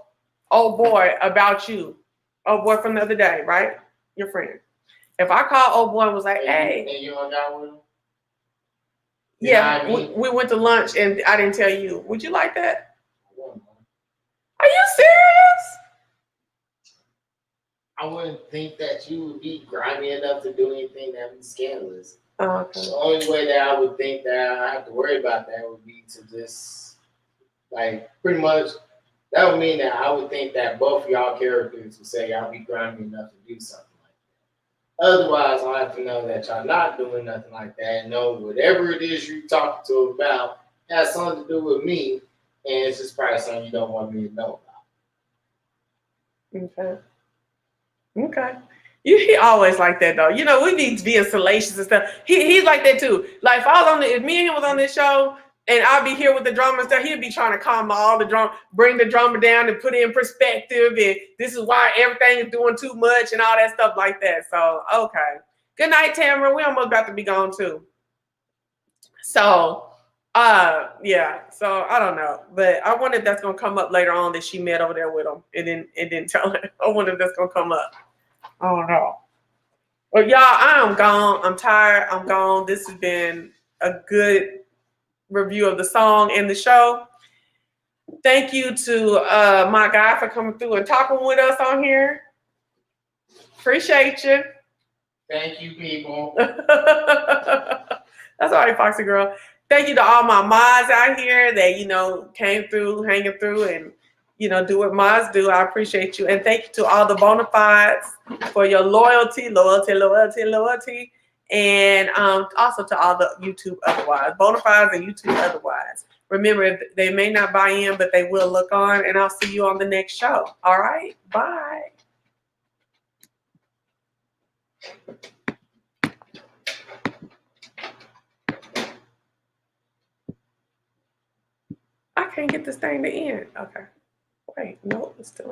old boy about you, old boy from the other day, right? Your friend. If I called old boy and was like, hey. And you hung out with him? Yeah, we went to lunch and I didn't tell you. Would you like that? Are you serious? I wouldn't think that you would be grimy enough to do anything that would be scandalous. Oh, okay. The only way that I would think that I have to worry about that would be to just, pretty much, that would mean that I would think that both of y'all characters would say y'all be grimy enough to do something. Otherwise, I'll have to know that y'all not doing nothing like that and know whatever it is you talking to about has something to do with me, and it's just probably something you don't want me to know about. Okay. He always like that though. You know, we need to be in salacious and stuff. He's like that too. Like if me and him was on this show and I'd be here with the drama and stuff, he'd be trying to calm all the drama, bring the drama down and put it in perspective. And this is why everything is doing too much and all that stuff like that. So, okay. Good night, Tamara. We're almost about to be gone too. So, yeah. So I don't know. But I wonder if that's gonna come up later on that she met over there with him and didn't tell him. I wonder if that's gonna come up. I don't know. Well, y'all, I am gone. I'm tired. I'm gone. This has been a good review of the song and the show. Thank you to my guy for coming through and talking with us on here. Appreciate you. Thank you, people. That's all right, Foxy girl. Thank you to all my mods out here that, came through, hanging through, and, do what mods do. I appreciate you. And thank you to all the bona fides for your loyalty. And also to all the YouTube otherwise. Bona fides and YouTube otherwise. Remember, they may not buy in, but they will look on. And I'll see you on the next show. All right? Bye. I can't get this thing to end. Okay. Wait, no, it's still